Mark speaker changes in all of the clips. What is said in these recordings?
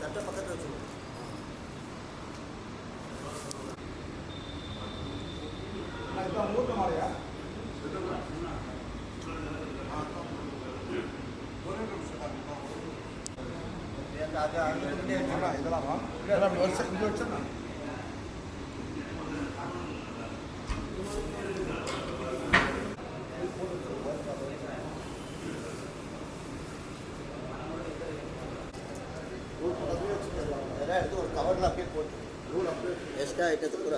Speaker 1: தட்டை பக்கத்தில் வச்சுக்கணும்.
Speaker 2: இதுதான் மூத்த மாலையா? இதெல்லாம் வருஷம் இங்கே வச்சா
Speaker 1: எடுத்து ஒரு கவரில் அப்படியே போட்டு எக்ஸ்ட்ரா ஐட்டத்துக்கு கூட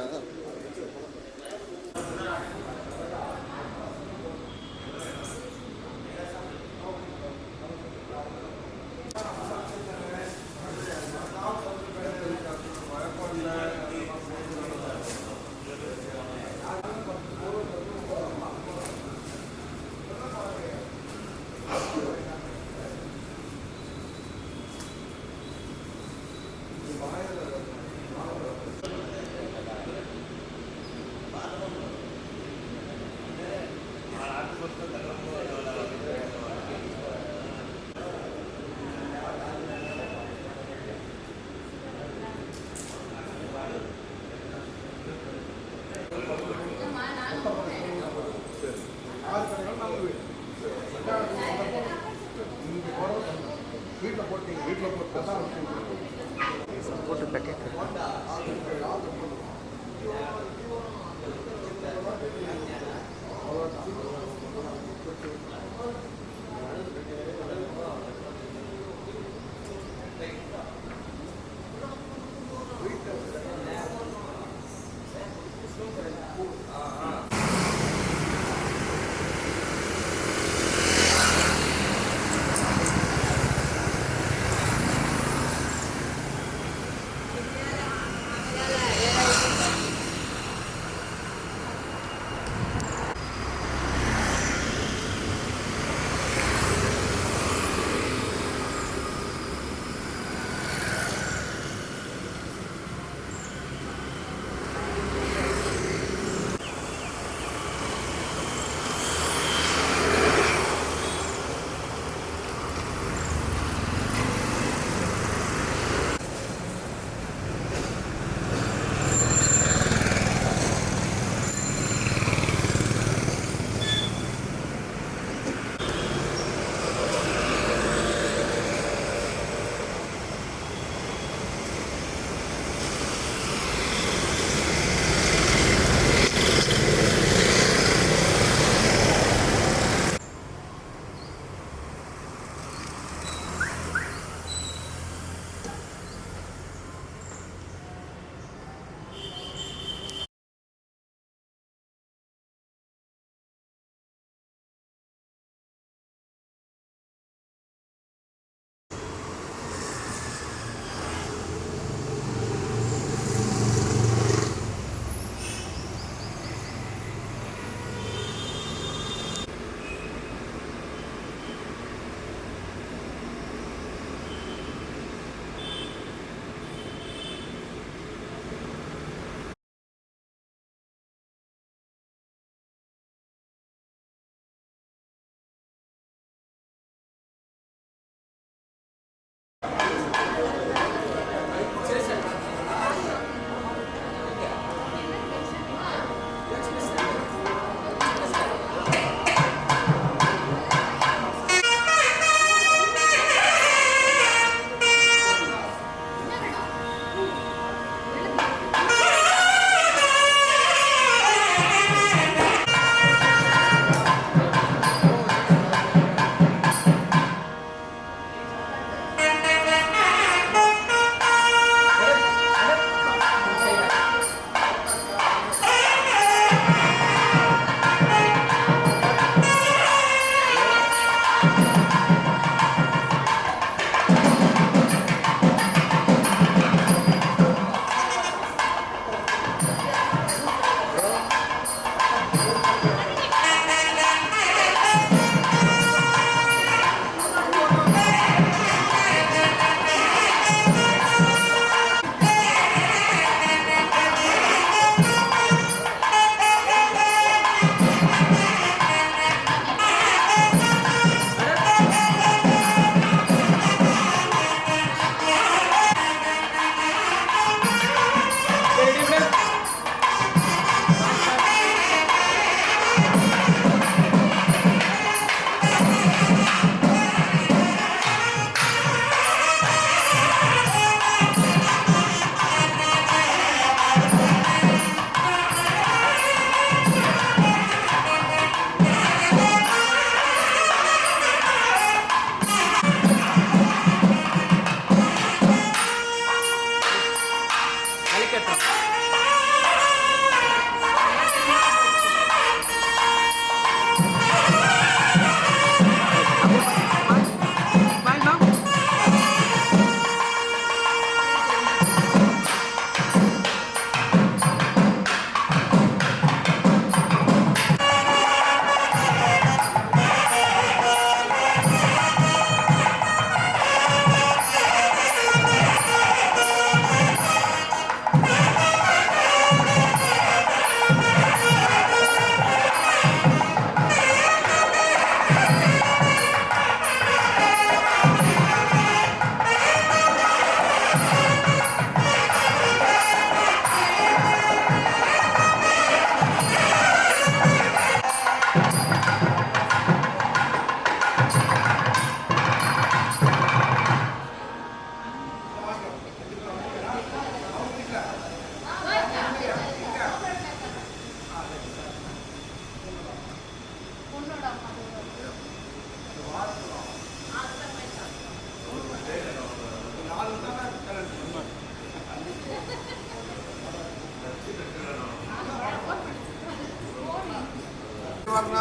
Speaker 1: வீட்டில் போட்டீங்க. வீட்டில் போட்டு தான்
Speaker 3: போட்டு கட்டிட்டு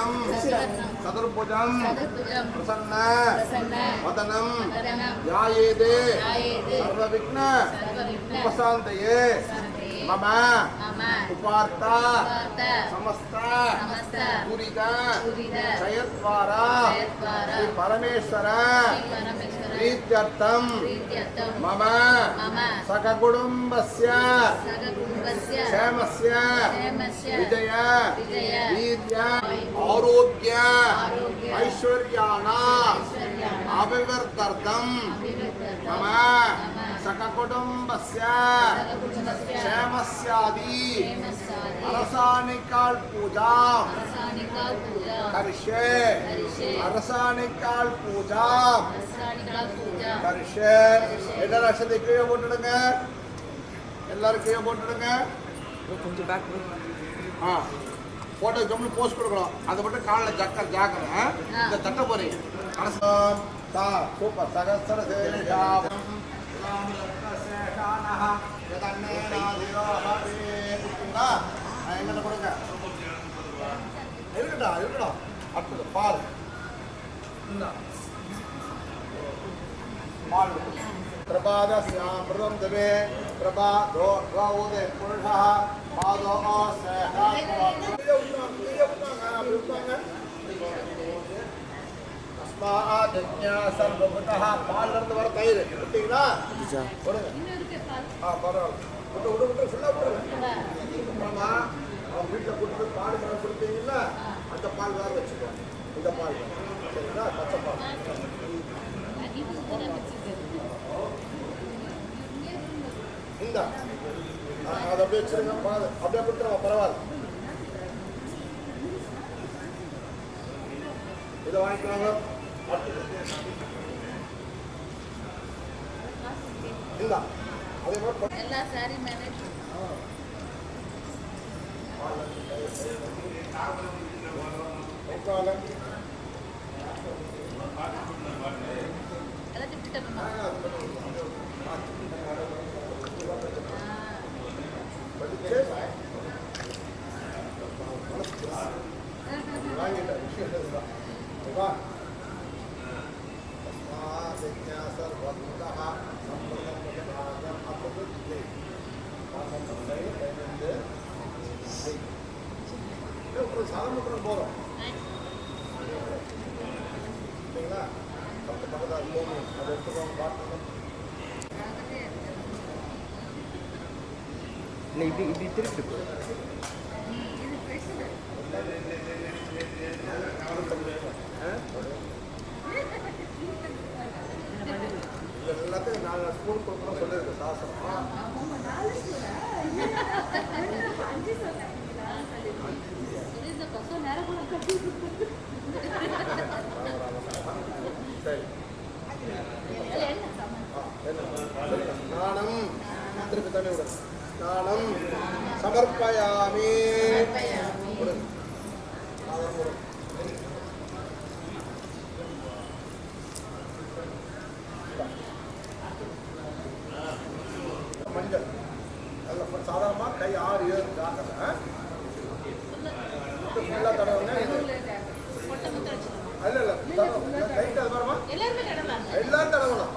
Speaker 1: சசிவர்ணம் சதுர்புஜம் பிரசன்ன வதனம் ध्यायेते सर्वविघ्न उपशान्तये मम उपार्ता समस्त दुरित क्षयद्वारा श्री परमेश्वर प्रीत्यर्थं मम सककुटुम्बस्य क्षेमस्य विजय वीर्य आरोग्य ऐश्वर्याणाम् अभिवृद्ध्यर्थं मम सककुटुम्बस्य क्षेमस्यादि अरसानिकाल पूजा करिष्ये अरसानिकाल पूजा करिष्ये எல்லாரும் அக்ஷதை கீழே போட்டுடுங்க எல்லாரும் கீழே போட்டுடுங்க
Speaker 3: கொஞ்சம் பேக்
Speaker 1: போட்டோ ஜம்னு போஸ்ட் கொடுக்கணும் அதை மட்டும் காலில் ஜாக்கிரதை இந்த தட்ட போறீங்க அரசாம் சா சூப்பர் சகஸ்ர சேஷாம் எங்கிட்ட கொடுங்க இருக்கட்டும் இருக்கட்டும் அடுத்தது பால் பால் பிரபாதஸ்யாம் பிரதம் தவே பிரபா தோ உதய புருஷா பாதோ சர்வபுட்டா பால்ல இருந்து வர தயிர் விட்டீங்களா கொடுங்க பரவாயில்ல விட்டு விட்டு விட்டு ஃபுல்லாக விட்டுருங்க அப்புறமா அவங்க வீட்டில் கொடுத்து பால் மரம் கொடுத்தீங்கல்ல அந்த பால் வேறு வச்சுக்கோங்க இந்த பால் சரிங்களா பச்சை பால் இந்த அதை அப்படியே வச்சுருங்க அப்படியே கொடுத்துருங்க பரவாயில்ல இதை வாங்கிக்கோங்க இந்த அதே மாதிரி
Speaker 4: எல்லா சாரி மேனேஜ் எல்லாத்தையும் பிட்டணுமா
Speaker 1: வாங்கிட்ட விஷயம் இதுதான் சாதம் போகிறோம் இல்லைங்களா பக்கத்து பக்கத்தில் போகணும் அதை எடுத்துக்கோங்க பார்க்கணும்
Speaker 3: இல்லை இப்படி திருப்பி
Speaker 1: எல்லாத்தையும் நான் ஸ்கூல் கொடுக்கணும் சொல்லியிருக்கேன் சாசனம் ஸ்நானம் திருப்பி தண்ணி விடு ஸ்நானம் சமர்ப்பயாமி மஞ்சள் அதில் சாதாரணமாக கை 6-7 ஜாக்கிரதை ஃபுல்லாக தடவுங்க இல்லை இல்லை லைட் அது வரமா எல்லாரும் தடவலாம்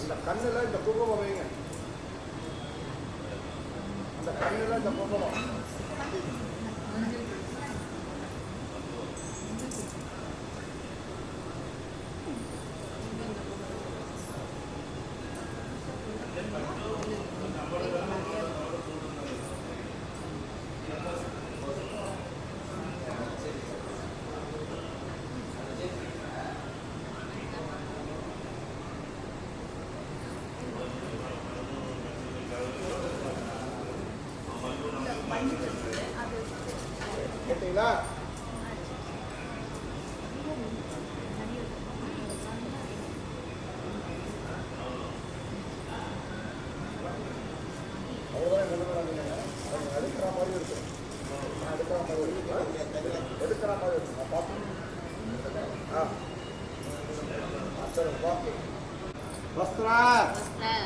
Speaker 1: இந்த கண்ணுல இந்த குங்குமம் வைங்க அந்த கண்ணுல இந்த குங்குமம் இருக்கிற மாதிரி இருக்குங்க பார்த்து. சரி ஓகே. வஸ்திர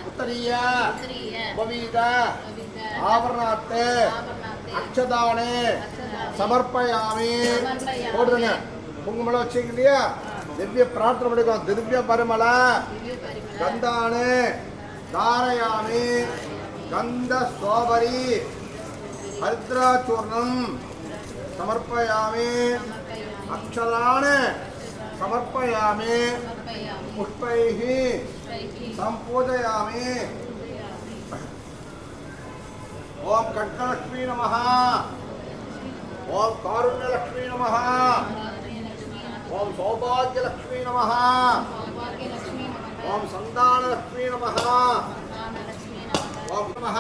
Speaker 1: உத்தரிய உபவீத ஆபரணாத்து அக்ஷதானே சமர்ப்பயாமி. போடுங்க குங்குமம் வச்சுக்க இல்லையா? திவ்ய பிரார்த்தனை பண்ணிக்கோ. திவ்ய பரிமள கந்தானு தாரயாமி. கந்த ஸ்தோபரி ஹரித்ராச்சூர்ணம் சமர்ப்பயாமி. அக்ஷதானு சமர்ப்பயாமி. புஷ்பைஹி சம்பூஜயாமி. ஓம் கட்கலக்ஷ்மீ நமः. ஓம் காருண்யலக்ஷ்மீ நமः. ஓம் சௌபாகியலக்ஷ்மீ நமः. ஓம் சந்தானலக்ஷ்மீ நமः. ஓம் நமः.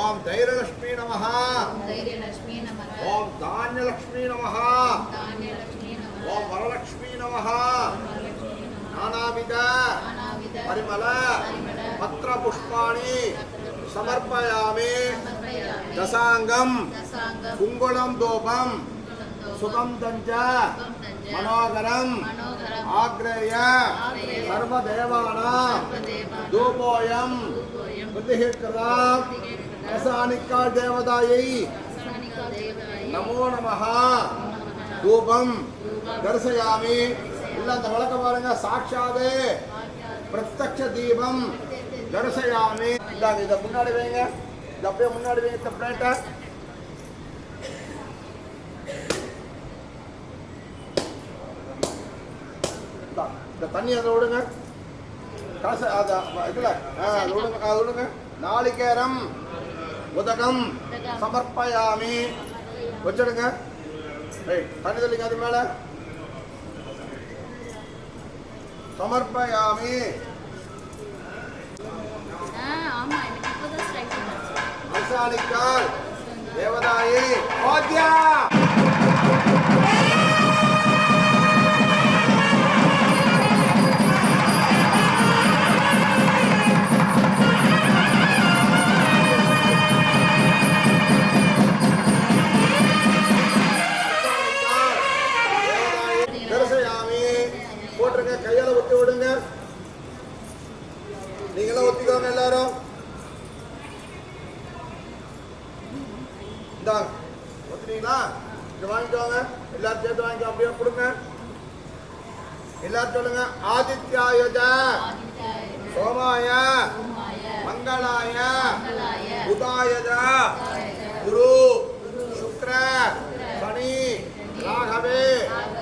Speaker 1: ஓம் தைரியலக்ஷ்மீ நமः. ஓம் தானியலக்ஷ்மீ நமः. ஓம் வரலக்ஷ்மீ நமः. நானாவித பரிமள பத்ர புஷ்பாணி சமர்ப்பயாமி. தசாங்கம் குங்குளம் தூபம் சுகந்தஞ்ச மனோகரம் ஆக்ரேய சர்வதேவானாம் தூபோயம் பிரதிஹிருதாம் ரசானிகா தேவதாயை நமோ நமः. தூபம் தரிசயாமி. இல்ல அந்த விளக்க பாருங்க. சாட்சாது பிரத்யக்ஷ தீபம் தரிசயாமி. இதை முன்னாடி வைங்க. இது அப்படியே முன்னாடி வைங்க. இந்த பிளேட்டை இந்த தண்ணி அதை விடுங்க. காசு அதை இதுல அது விடுங்க. அது விடுங்க. நாளிகேரம் உதகம் சமர்ப்பயாமி. வச்சிடுங்க. தண்ணி தெளிங்க அது மேல. சமர்ப்பயாமி. அரசாணிக்கால் தேவதாயி வாத்தியா. போட்டுருங்க. கையால ஒத்தி விடுங்க. நீங்களும் ஒத்திக்கோங்க எல்லாரும். இந்தாங்க ஒத்துனீங்களா? இது வாங்கிக்கோங்க. எல்லாரும் சேர்த்து வாங்கிக்கோ. அப்படியே கொடுங்க. எல்லாரும் சொல்லுங்க. ஆதித்யாயுஜ சோமாய மங்களாய புதாயஜ குரு சுக்ர சனி ராகவே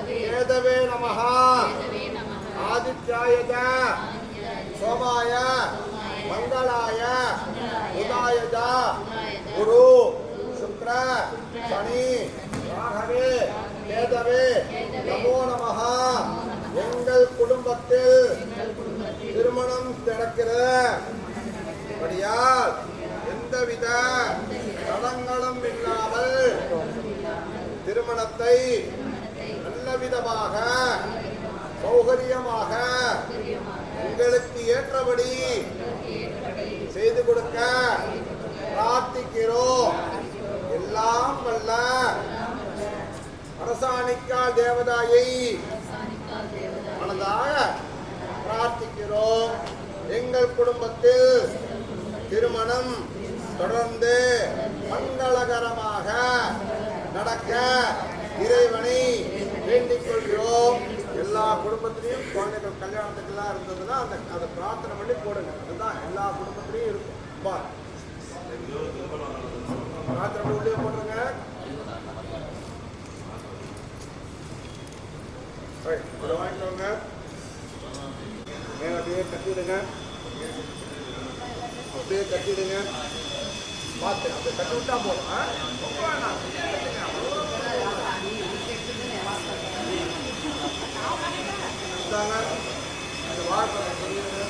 Speaker 1: கேதவே நமः. ஆதித்யாயஜ சோமாய மங்களாய புதாயஜ குரு சுக்ர சனி ராகவே கேதவே நமோ நமः. எங்கள் குடும்பத்தில் திருமணம் நடக்கிறபடியால் எந்தவித தடங்களும் இல்லாமல் திருமணத்தை நல்லவிதமாக சௌகரியமாக உங்களுக்கு ஏற்றபடி செய்து கொடுக்க பிரார்த்திக்கிறோம். எல்லாம் வல்ல அரசாணிக்கா தேவதாயை மனதாக பிரார்த்திக்கிறோம். எங்கள் குடும்பத்தில் திருமணம் தொடர்ந்து மங்களகரமாக நடக்க இறைவனை வேண்டிக் கொள்கிறோம். எல்லா குடும்பத்திலையும் குழந்தைகள் கல்யாணத்துக்கெல்லாம் இருந்ததுன்னா அதை பிரார்த்தனை பண்ணி போடுங்க. அதுதான் எல்லா குடும்பத்திலையும் இருக்கும். பிரார்த்தனை பண்ணி உள்ளே போடுங்க. இதை வாங்கிக்கோங்க. மேலே அப்படியே கட்டிடுங்க. அப்படியே கட்டிடுங்க. பார்த்து அப்படியே கட்டி விட்டா போதும். இந்தாங்க இந்த வாழை சொல்லிடுங்க.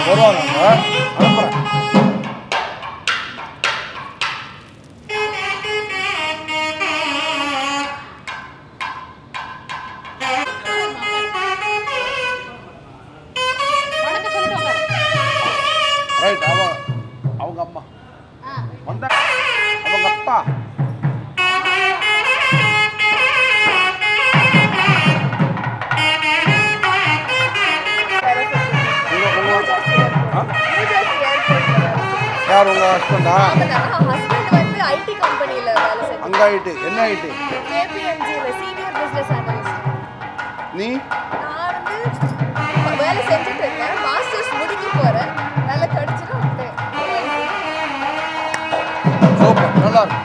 Speaker 2: வருவாங்க அனுப்புகிறேன். ரைட். அவங்க அம்மா வந்த அவங்க அப்பா யார் உங்க ஹஸ்பண்டா?
Speaker 4: ஹஸ்பண்ட் வந்து ஐடி கம்பெனில வேலை செய்றாங்க.
Speaker 2: அங்க ஐடி என்ன ஐடி?
Speaker 4: KPMG ல சீனியர் பிசினஸ் அனலிஸ்ட்.
Speaker 2: நீ
Speaker 4: நான் வந்து வேலை செஞ்சுட்டு இருக்கேன். மாஸ்டர்ஸ் முடிக்க போறேன். வேலை கிடைச்சிடும் அப்படியே.
Speaker 2: சூப்பர், நல்லா இருக்கு.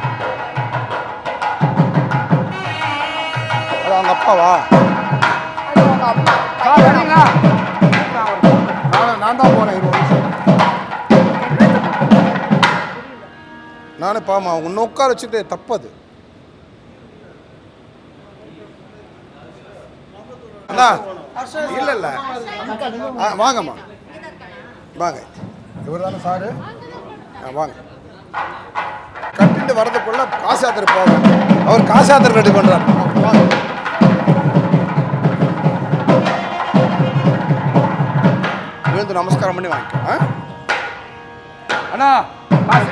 Speaker 2: அது அவங்க அப்பாவா?
Speaker 4: அது அவங்க அம்மா.
Speaker 2: நான் தான் போறேன். 20 நிமிஷம் நானே பாமா உன்னை உட்கார வச்சுட்டு தப்பது. அண்ணா இல்லை இல்லை வாங்கம்மா வாங்க. இவர் தானே சாரு? வாங்க. கட்டிட்டு வரதுக்குள்ள காசு யாத்திரை போவேன். அவர் காசு யாத்திரை ரெடி பண்ணுறாரு. வாங்க. விழுந்து நமஸ்காரம் பண்ணி வாங்கிக்கோ. அண்ணா காசு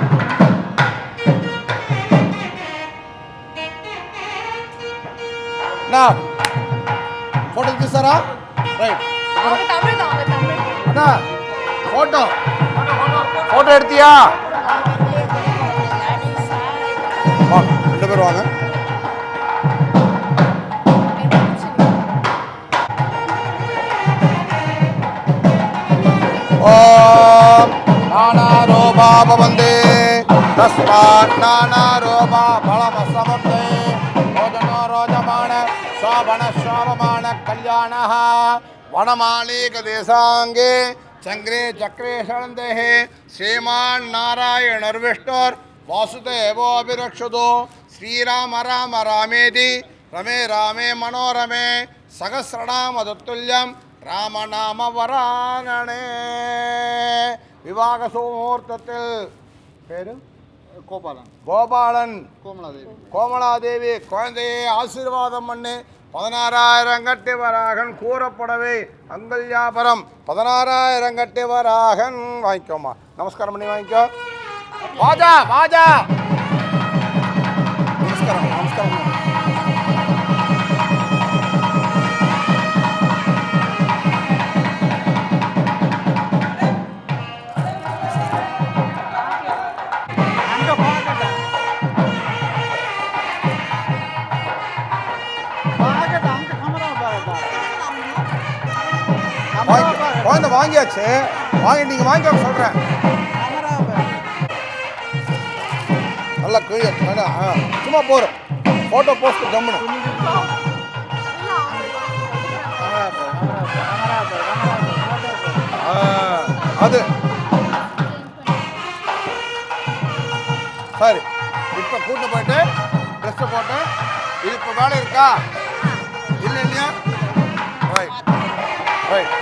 Speaker 2: அண்ணா ஃபோட்டோ తీసారా? ரைட்.
Speaker 4: அவங்க தமிழ் தான், அவங்க தமிழ்.
Speaker 2: அண்ணா ஃபோட்டோ ஃபோட்டோ எடுத்தியா? வாங்க 2 பேர் வாங்க. ஓம் நானாரோபா பவந்தே தஸ்மாத் நானாரோபா பலமசமர்த்தே ரோஜனோ ரோஜமான சோபன சோபமான கல்யாணः வனமாலிகதேசாங்கே சங்கரே சக்கரே சரந்தேஹே ஸ்ரீமான் நாராயணர்விஷ்ணுர் வாசுதேவோபிரக்ஷதோ ஸ்ரீராம ராம ராமேதி ரமே ராமே மனோரமே சகஸ்ரநாமதுல்யம் ராமநாம வரானனே. விவாக சுமுகூர்த்தத்தில் பேரு கோபாலன் கோமலாதேவி குழந்தையை ஆசீர்வாதம் பண்ணி 16,000 கட்டி வராகன் கூறப்படவே அங்கல்யாபரம் 16,000 கட்டி வராகன் வாங்கிக்கோமா. நமஸ்காரம் பண்ணி வாங்கிக்கோ. வாஜா வாஜா நமஸ்காரம் நமஸ்காரம். குழந்தை வாங்கியாச்சு. வாங்கி நீங்கள் வாங்கிக்க சொல்கிறேன். நல்லா கிளியர். சும்மா போகிறோம். ஃபோட்டோ போஸ்ட் கம்முன்னு. அது சரி. இப்போ கூட்டு போயிட்டு ட்ரெஸ்ஸை போட்டு இது இப்போ வேலை இருக்கா இல்லை இல்லையா? Right right.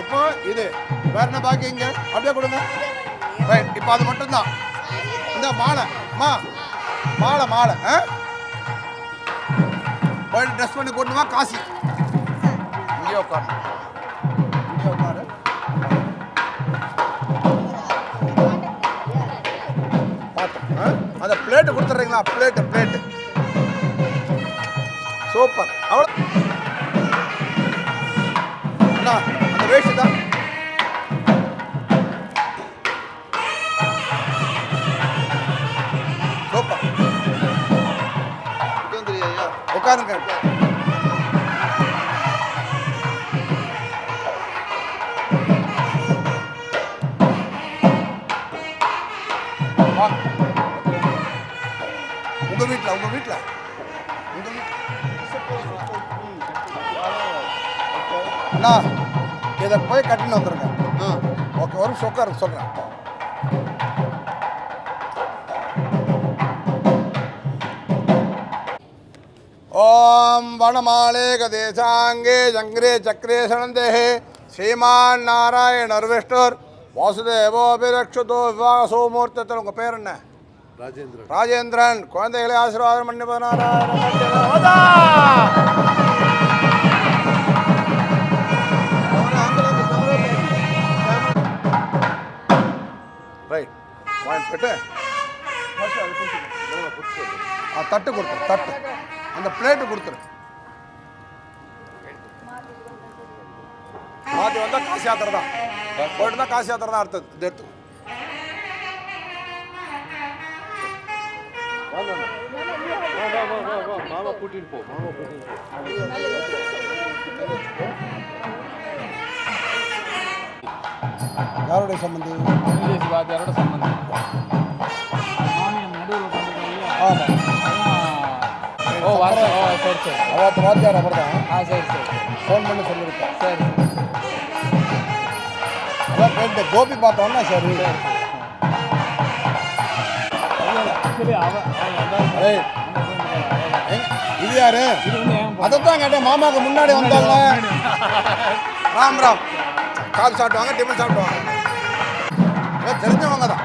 Speaker 2: இப்போ இது வேற என்ன பாக்கி இங்க அப்படியே கொடுங்க. ரைட். இப்போ அது மட்டும்தான். இந்த மாலை மாலை மாலை போயிட்டு ட்ரெஸ் பண்ணி கொண்டு வா. காசி இங்கே உட்காரு. இங்கே உட்காரு. பார்த்து அந்த பிளேட்டு கொடுத்துட்றீங்களா? Plate super. அவ்வளோ அந்த வேஷ்டி தான். சூப்பர். உட்காருங்க. உங்க வீட்டில் அண்ணா இதை போய் கட்டின்னு வந்துருங்க. ஓகே, ஒரு சொக்கார் சொல்கிறேன். ஓம் வனமாலே கதேசாங்கே ஜங்கிரே சக்கரே சனந்தேஹே ஸ்ரீமான் நாராயணர் விஷ்ணுர் வாசுதேவோபிரக்ஷதோ விவாக சோமூர்த்தத்தில். உங்கள் பேர் என்ன? ராஜேந்திரன். ராஜேந்திரன். குழந்தைகளை ஆசீர்வாதம் பண்ணி ரைட் பாயிண்ட் போட்டு தட்டு கொடுத்துரு. தட்டு அந்த பிளேட்டு கொடுத்துரு. மாற்றி வந்தால் காசு யாத்திரை தான். போயிட்டு தான் காசு யாத்திரை தான் அடுத்தது. இது எடுத்து
Speaker 5: மாமா கூட்டிட்டு போ.
Speaker 2: யாருடைய சம்பந்தி?
Speaker 3: வாத்தியாரோட சம்பந்தம்.
Speaker 2: ஆமாம்.
Speaker 3: ஓ சரி சரி.
Speaker 2: வாத்தியார் அவர் தான்.
Speaker 3: சரி சரி.
Speaker 2: ஃபோன் பண்ணி சொல்லியிருக்கேன்.
Speaker 3: சரி
Speaker 2: அதான் கேட்டு கோபி பார்த்தோன்னா சரி. இது யாரு? அதைத்தான் கேட்டேன். மாமாவுக்கு முன்னாடி வந்தாங்க. ராம் ராம். காபி சாப்பிடுவாங்க, டிஃபன் சாப்பிடுவாங்க. தெரிஞ்சவங்க தான்.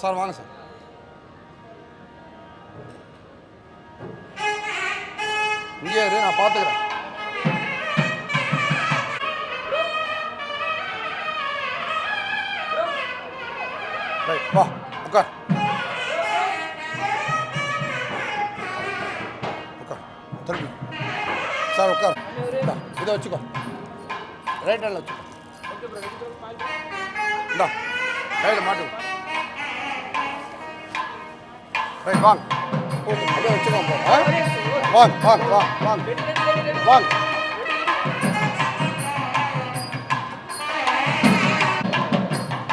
Speaker 2: சார் வாங்க சார். இங்கே இரு, நான் பார்த்துக்கிறேன். ரைட், வா உட்கார். உட்கார் திருப்பி. சார் உட்கார். இதை வச்சுக்கோ. ரைட் ஹேண்டில் வச்சுக்கோ. இந்தா கையில் மாட்டு. ரைட் வாங்க. அப்படியே வச்சுக்கோங்க. வாங்க வாங்க வாங்க வாங்க வாங்க.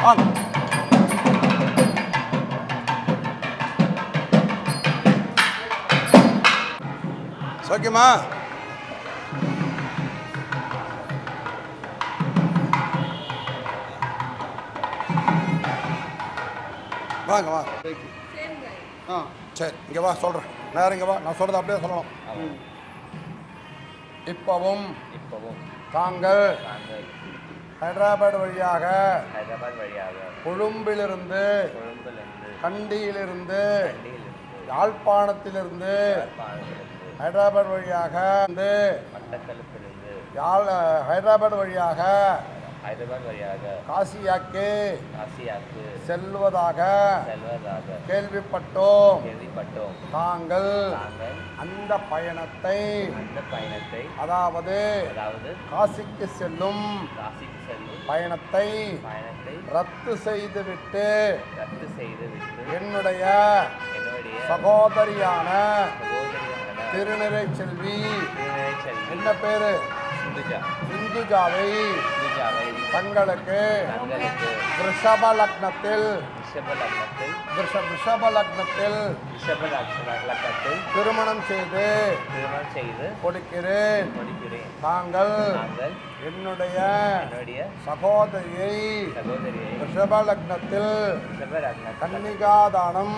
Speaker 2: வாங்க. சோக்கியமா? வாங்க வாங்க. சரி, இங்கே வா சொல்கிறேன். நேரம் இங்கே வா. நான் சொல்கிறது அப்படியே சொல்லணும். இப்போவும் தாங்கள் ஹைதராபாத் வழியாக கொழும்பிலிருந்து, கண்டியிலிருந்து, யாழ்ப்பாணத்திலிருந்து, ஹைதராபாத் வழியாக ஹைதராபாத் வழியாக காசியாக்கு செல்வதாக கேள்விப்பட்டோம். தாங்கள் அந்த பயணத்தை அதாவது காசிக்கு செல்லும் பயணத்தை ரத்து செய்துவிட்டு என்னுடைய சகோதரியான திருநிறை செல்வி என்ன பேரு சிந்துஜாவை தங்களுக்கு ரிஷப லக்னத்தில் ரிஷப லக்னத்தில் திருமணம் செய்து கொடுக்கிறேன். தாங்கள் என்னுடைய சகோதரியை ரிஷப லக்னத்தில் கன்னிகாதானம்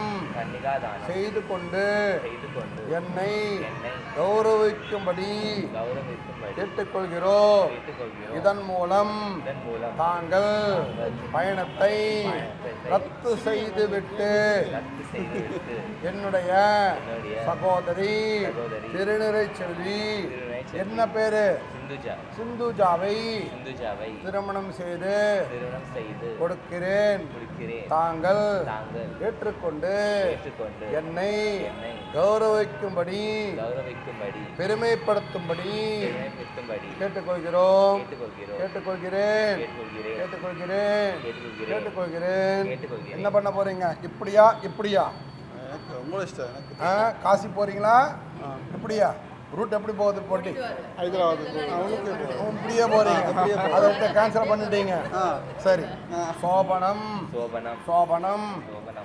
Speaker 2: செய்து கொண்டு என்னை கௌரவிக்கும்படி கேட்டுக்கொள்கிறோம். இதன் மூலம் தாங்கள் பயணத்தை ரத்து செய்துவிட்டு என்னுடைய சகோதரி திருநிறை செல்வி என்ன பேரு சிந்துஜாவை திருமணம் செய்து கொடுக்கிறேன். தாங்கள் ஏற்றுக்கொண்டு என்னை கௌரவிக்கும்படி பெருமைப்படுத்தும்படி கேட்டுக்கொள்கிறோம். கேட்டுக்கொள்கிறேன். என்ன பண்ண போறீங்க? இப்படியா இப்படியா? காசி போறீங்களா? இப்படியா? ரூட் எப்படி போகுது? போட்டி ஹைதராபாத் இப்படியே போறீங்க. அதை விட்டு கேன்சல் பண்ணிட்டீங்க. சரி. சோபனம் சோபனம்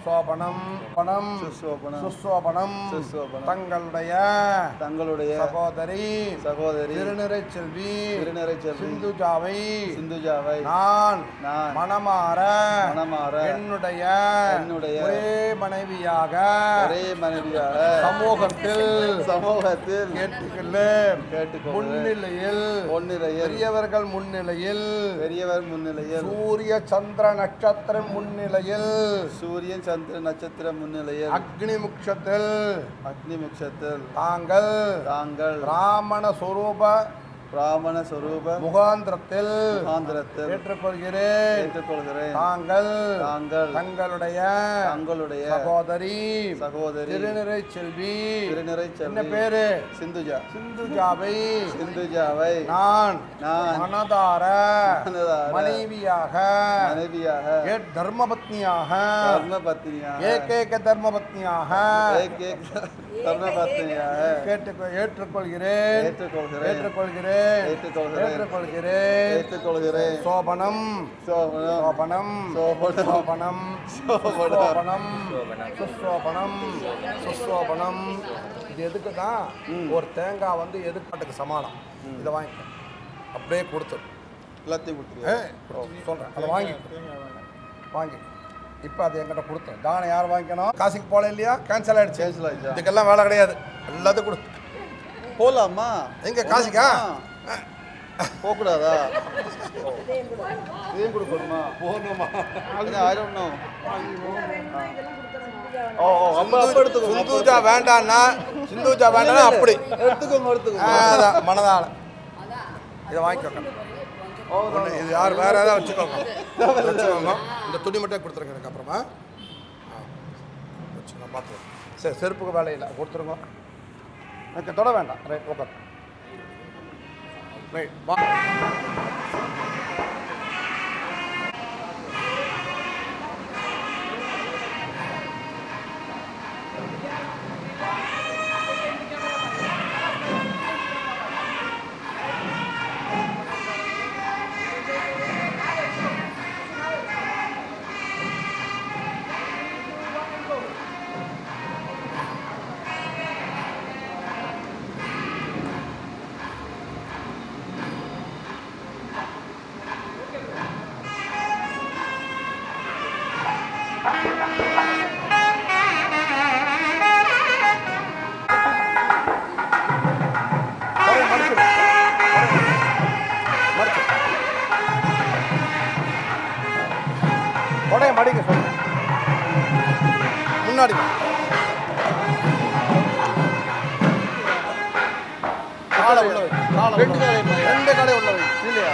Speaker 2: சோபனம் பணம் சுசோபனம் தங்களுடைய சகோதரி திருநிறை செல்வி சிந்துஜாவை நான் மனமாற என்னுடைய ஒரே மனைவியாக சமூகத்தில் முன்னிலையில் பெரியவர்கள் முன்னிலையில் சூரிய சந்திர நட்சத்திரம் முன்னிலையில் அக்னி முக்ஷத்தில் தாங்கள் பிராமண சொரூப முகாந்திரத்தில் ஏற்றுக்கொள்கிறேன். தாங்கள் தங்களுடைய சகோதரி திருநிறை செல்வி என்ன பேரு? சிந்துஜாவை நான் மனதார மனைவியாக தர்மபத்னியாக ஏகேக தர்மபத்னியாக ஏற்றுக்கொள்கிறேன். சோபனம் சுசோபனம். இது எதுக்கு தான்? ஒரு தேங்காய் வந்து எதுக்காட்டுக்கு சமானம். இதை வாங்கிக்க, அப்படியே கொடுத்துரு. எல்லாத்தையும் சொல்றேன். அதை வாங்கி இப்போ அது எங்கிட்ட கொடுத்தேன். தானம் யார் வாங்கிக்கணும்? காசிக்கு போல இல்லையா? கேன்சல் ஆயிடுச்சு. இதுக்கெல்லாம் வேலை கிடையாது. எல்லாத்தையும் கொடு. போகலாமா? எங்க காசிக்கா போகக்கூடாதா? இதையும் கொடுக்கணுமா? போகணுமா? சிந்துஜா வேண்டான்னா அப்படி எடுத்துக்கோங்க. மனதால இதை வாங்கிக்கோங்க. இது யார் வேற ஏதாவது வச்சுக்கோங்க. இந்த துணி மட்டும் கொடுத்துருங்க. எனக்கு அப்புறமா வச்சுக்கோங்க. பார்த்துக்கோங்க. சரி, செருப்புக்கு வேலை இல்லை, கொடுத்துருங்க. எனக்கு தொட வேண்டாம். Right, okay. ரைட், வா. மடிக்க சொல்லு. முன்னாடி காலை உள்ள வை. ரெண்டு காலை உள்ள வை. இல்லையா?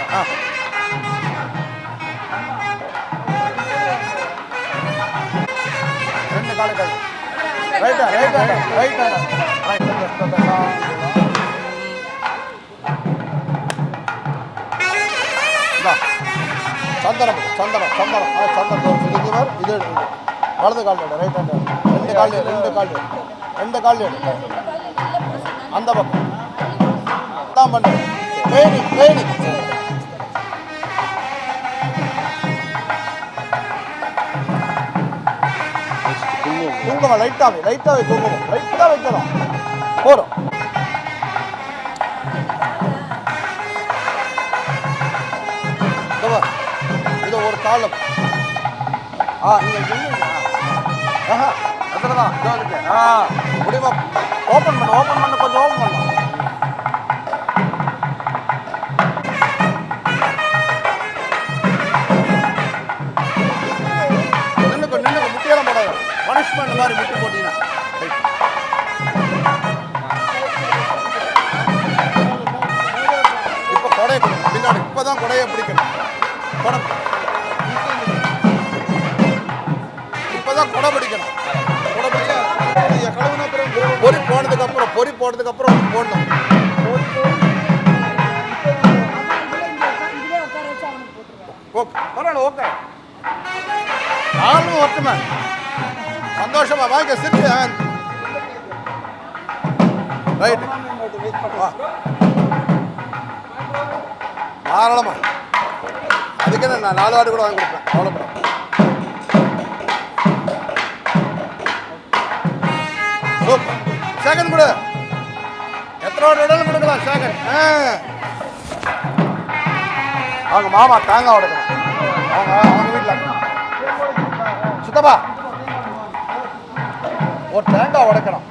Speaker 2: ரெண்டு காலை காலை. ரைட்டா ரைட்டா ரைட்டா சந்தனம் சந்தனம் சந்தனம் சந்தனம் இது வலது கால் ரைட் ஹேண்ட் ரெண்டு கால் அந்த பக்கம் தான் பண்ணுறேன். ட்ரைனிங் குங்குமம் லைட்டாகவே குங்குமம் லைட்டாக வைக்கணும் போதும். இது ஒரு காலம். நீங்கள் அதில் தான் முடிவா ஓப்பன் பண்ண கொஞ்சம் ஓப்பன் பண்ணலாம். நின்னுக்கு முட்டியெல்லாம் போடாது. பனிஷ்மெண்ட் மாதிரி முட்டி போட்டீங்கன்னா இப்போ கொடையை கொடுக்கணும். பின்னாடி இப்போ தான் கொடையை பிடிக்கணும். கொடை இப்போதான் கொடை பிடிக்கணும். கொடை பிடிக்க பொறி போனதுக்கப்புறம் போடணும். ஓகே பரவாயில்ல. ஓகே நானும் ஒட்டுமே சந்தோஷமா வாங்க சிரிச்சு ரைட் தாராளமா. அதுக்கு நான் 4 ஆடு கூட வாங்கி கொடுப்பேன். கவலைப்பட சூப்பர். சேகன் கொடு. எத்தனை ஆடு வேணாலும் கொடுக்கலாம் சேகன். அவங்க மாமா தேங்காய் உடைக்கணும். அவங்க வீட்டில் சுத்தப்பா ஒரு தேங்காய் உடைக்கணும்.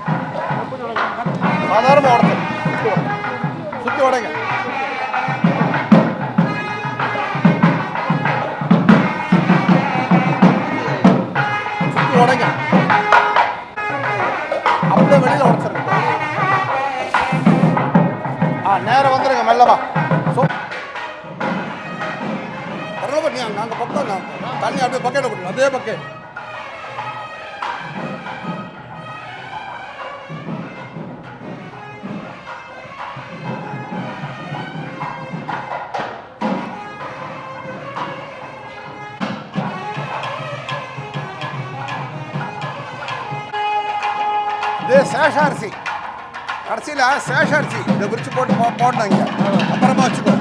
Speaker 2: சாதாரணமாக உடைக்கணும். சுற்றி உடைங்க. சுற்றி உடைங்க. அப்படியே வெளியில் உடைச்சிருங்க. நேரம் வந்துடுங்க மெல்லவா. நாங்கள் பக்கம் தண்ணி அப்படியே பக்கெட்டை கொடுங்க. அதே பக்கெட் இதே சேஷாரிசி கடைசியில் சேஷாரிசி இதை விரிச்சு போட்டு போடணும். இங்கே அப்புறமா வச்சுக்கோ.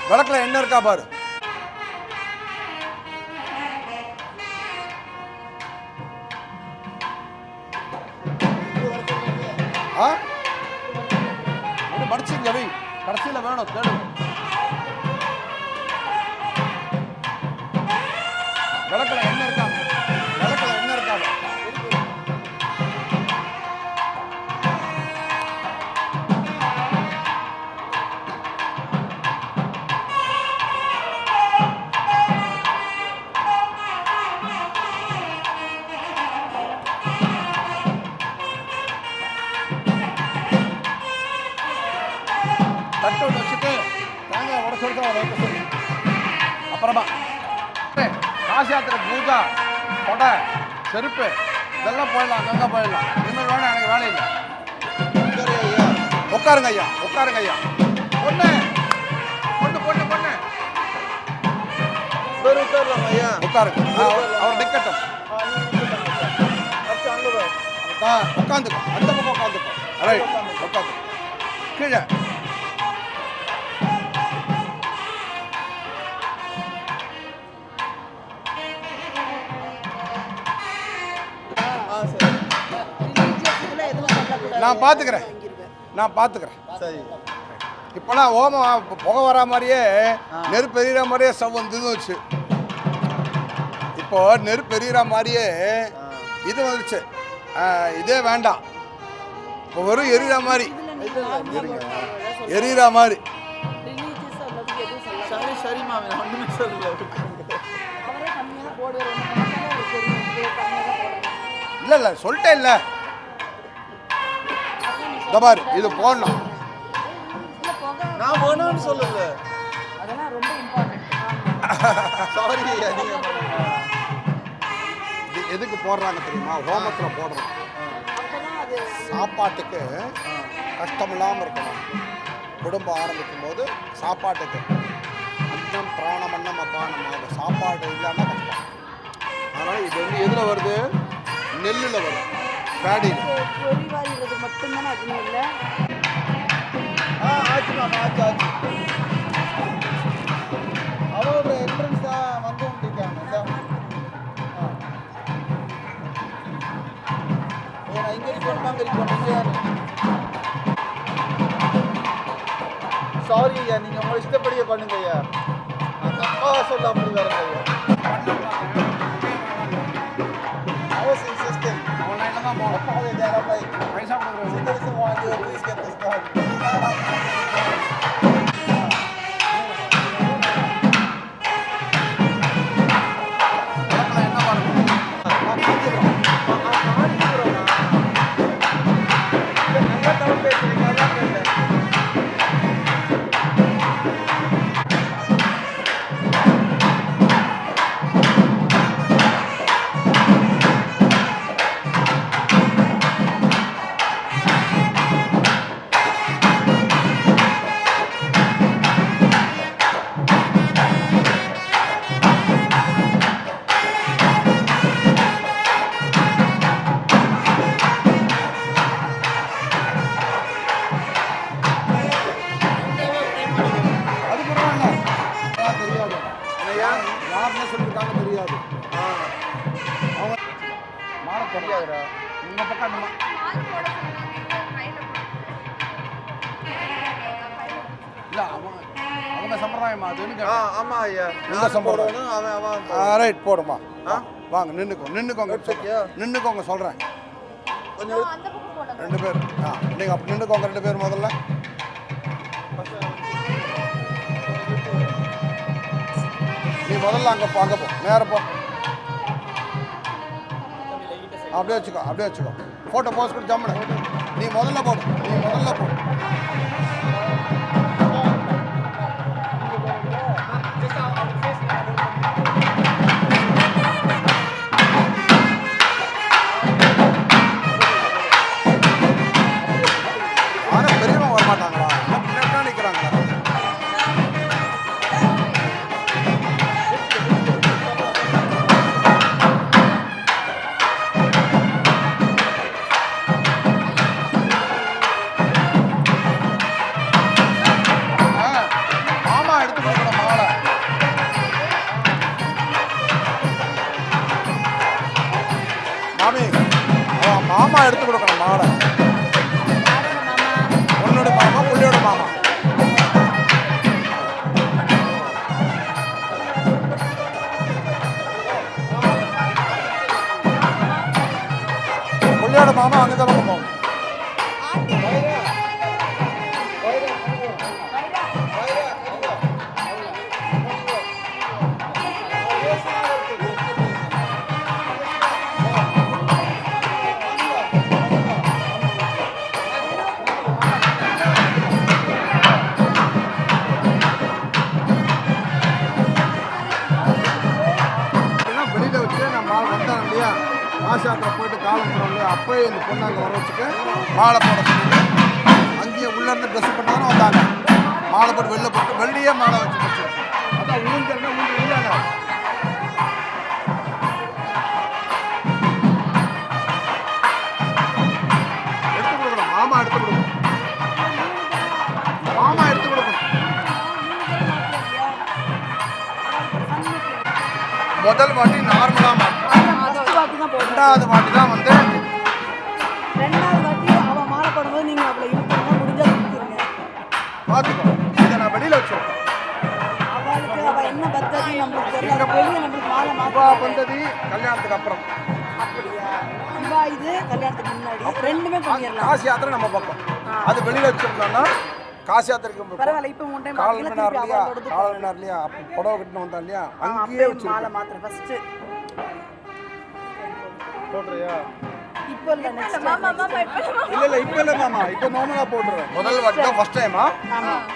Speaker 2: விளக்குல என்ன இருக்கா பாரு. படிச்சுங்க வை. கடைசியில் வேணும் தேடு. விளக்குல என்ன இருக்கா? விளக்குல என்ன இருக்கா? தட்டு வச்சுட்டு தேங்காய் உடச்சுட்டு வைக்க சொல்லி அப்புறமா காசு யாத்திரை பூஜா கொடை செருப்பு இதெல்லாம் போயிடலாம். அங்கங்கே போயிடலாம். இனிமேல் வேணும் எனக்கு வேலை இல்லை. உட்காருங்க ஐயா. உட்காருங்க ஐயா. பொண்ணு பொண்ணு பொண்ணு பொண்ணு உட்காரலாம் ஐயா. உட்காருங்க. அவர் நிக்கட்டும். உட்காந்துக்கோ. அந்த பக்கம் உட்காந்துக்கோ. ரைட் உட்காந்து கீழே நான் பார்த்துக்கிறேன். சரி இப்போலாம் ஓமம் புகை வரா மாதிரியே நெருப்பு எறிகிற மாதிரியே ஸ்டவ் வந்துன்னு வச்சு. இப்போ நெருப்பு எறிகிற மாதிரியே இது வந்துச்சு. இதே வேண்டாம். இப்போ வெறும் எரிகிற மாதிரி இல்லை சொல்லிட்டேன் இல்லை. இந்த மாதிரி இது போடணும். நான் போடணும்னு சொல்லல. அதெல்லாம் ரொம்ப இம்பார்ட்டன்ட். சாரி. இது எதுக்கு போடுறாங்க தெரியுமா? ஹோமத்தில் போடுறோம். சாப்பாட்டுக்கு கஷ்டம் இல்லாமல் இருக்கணும். குடும்பம் ஆரம்பிக்கும் போது சாப்பாட்டுக்கு அன்னம் பிராணம் அன்னம் அப்பானம் சாப்பாடு இல்லாமல் கஷ்டம். அதனால் இது வந்து எதில் வருது? நெல்லில் வரும். பேடியில் மட்டும்தானே அதுவும் இல்லை. ஆச்சு.
Speaker 5: ஒரு என்ட்ரன்ஸ் தான் வந்து கொண்டிருக்காங்க. இங்கே இருக்கணும். சாரி ஐயா, நீங்கள் உங்களை இஷ்டப்படியே பண்ணுங்க ஐயா. தப்பாக சொல்ல அப்படி வரங்க ஐயா. ஹவுசிங் சிஸ்டம்
Speaker 3: ஆன்லைன்ல தான் போகணும். பைசா
Speaker 2: யாருன்னு சொல்லியிருக்காங்க தெரியாது. அவங்க
Speaker 3: மாலை தெரியாதுடா.
Speaker 2: இந்த பக்கம் அந்த இல்லை அவங்க சம்பிரதாயமா அதுன்னு
Speaker 5: ஆமாம் ஐயா.
Speaker 2: உங்க சம்பளம்
Speaker 5: அவன்
Speaker 2: ரைட் போடுமா. வாங்க நின்றுக்கோங்க நின்றுக்கோங்க சொல்கிறேன்.
Speaker 5: கொஞ்சம்
Speaker 4: அந்த பக்கம் போனோம்.
Speaker 2: 2 பேர் நீங்கள் அப்போ நின்றுக்கோங்க 2 பேர் முதல்ல. நீ முதல்ல அங்கே போ நேராக போ. அப்படியே வச்சுக்கோ ஃபோட்டோ போஸ்ட் பண்ணி ஜம்முன்னு நீ முதல்ல போ. ஆனால் பெரியவங்க வரமாட்டாங்களா? பின்னாடி நிற்கிறாங்களா? மாமா எடுத்து கொடுக்கணும் மாலை. மாமி மாமா எடுத்து கொடுக்கணும் மாலை. பொண்ணோட மாமா புள்ளியோட மாமா. புள்ளியோட மாமா அங்கே தான் போகும். வெளியில் வச்சு நம்ம வந்தோம் இல்லையா, ஆசாத்திர போயிட்டு காலம் போனோம் இல்லையா, அப்போயே இந்த பொண்ணு அங்கே வர வச்சுட்டு மாலை போட சொல்லிட்டு அங்கேயே உள்ளேருந்து ட்ரெஸ் பண்ணாலும் வந்தாங்க. மாலை போட்டு வெளில போட்டு வெள்ளியே மாலை வச்சு வச்சு அதான் ஊஞ்சல்னா ஊஞ்சல் இல்லைங்க. எடுத்து கொடுக்கணும் மாமா எடுத்து கொடுக்கணும். முதல் வாட்டி நார்மலாக மாட்டோம். ரெண்டாவது வாட்டி தான் வந்து
Speaker 6: அவன் மாலை போடும்போது நீங்கள் அவளை இழுத்துருங்க, முடிஞ்சால் கொடுத்துருங்க.
Speaker 2: பார்த்துக்கோ. இதை நான் வெளியில் வச்சோம்.
Speaker 6: அவளுக்கு அவள் என்ன பத்ததி நம்மளுக்கு தெரியல. வெளியே நம்மளுக்கு மாலை
Speaker 2: அப்பா பந்ததி கல்யாணத்துக்கு அப்புறம்.
Speaker 6: அப்படியா? இவா இது கல்யாணத்துக்கு முன்னாடி ரெண்டுமே பண்ணிடலாம்.
Speaker 2: காசி யாத்திரை நம்ம பக்கம் அது வெளியில் வச்சிருந்தோம்னா காசி யாத்திரைக்கு
Speaker 6: பரவாயில்ல. இப்போ உன் டைம்
Speaker 2: கால் மணி நேரம் இல்லையா, அப்போ புடவை கட்டினு வந்தா இல்லையா, அங்கேயே வச்சு
Speaker 6: மாலை மாத்திரம் ஃபர்ஸ்ட்
Speaker 5: போடுறியா?
Speaker 6: இப்போ இல்லை நெக்ஸ்ட்
Speaker 4: மாமா இப்போ
Speaker 5: இல்லை இப்போ இல்லை மாமா, இப்போ நார்மலாக போட்டுருவேன்.
Speaker 2: முதல் வாட்டி தான் ஃபர்ஸ்ட் டைமா.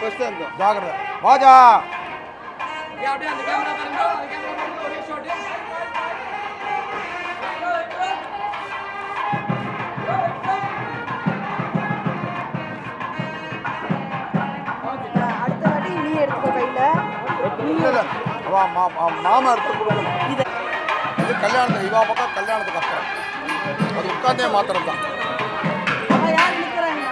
Speaker 5: ஃபர்ஸ்ட் டைம் தான்.
Speaker 2: ஜாகிரதை வாஜா.
Speaker 6: அடுத்த வாட்டி நீ எடுத்துக்கோ கையில்.
Speaker 2: இல்லை மாமா எடுத்து கொடுக்கணும். இது கல்யாணத்துக்கு இவா பக்கம் கல்யாணத்துக்கு அப்புறம் அது உட்காந்தே மாத்திரம் தான்.
Speaker 6: அவன் யார் நிற்கிறாங்க?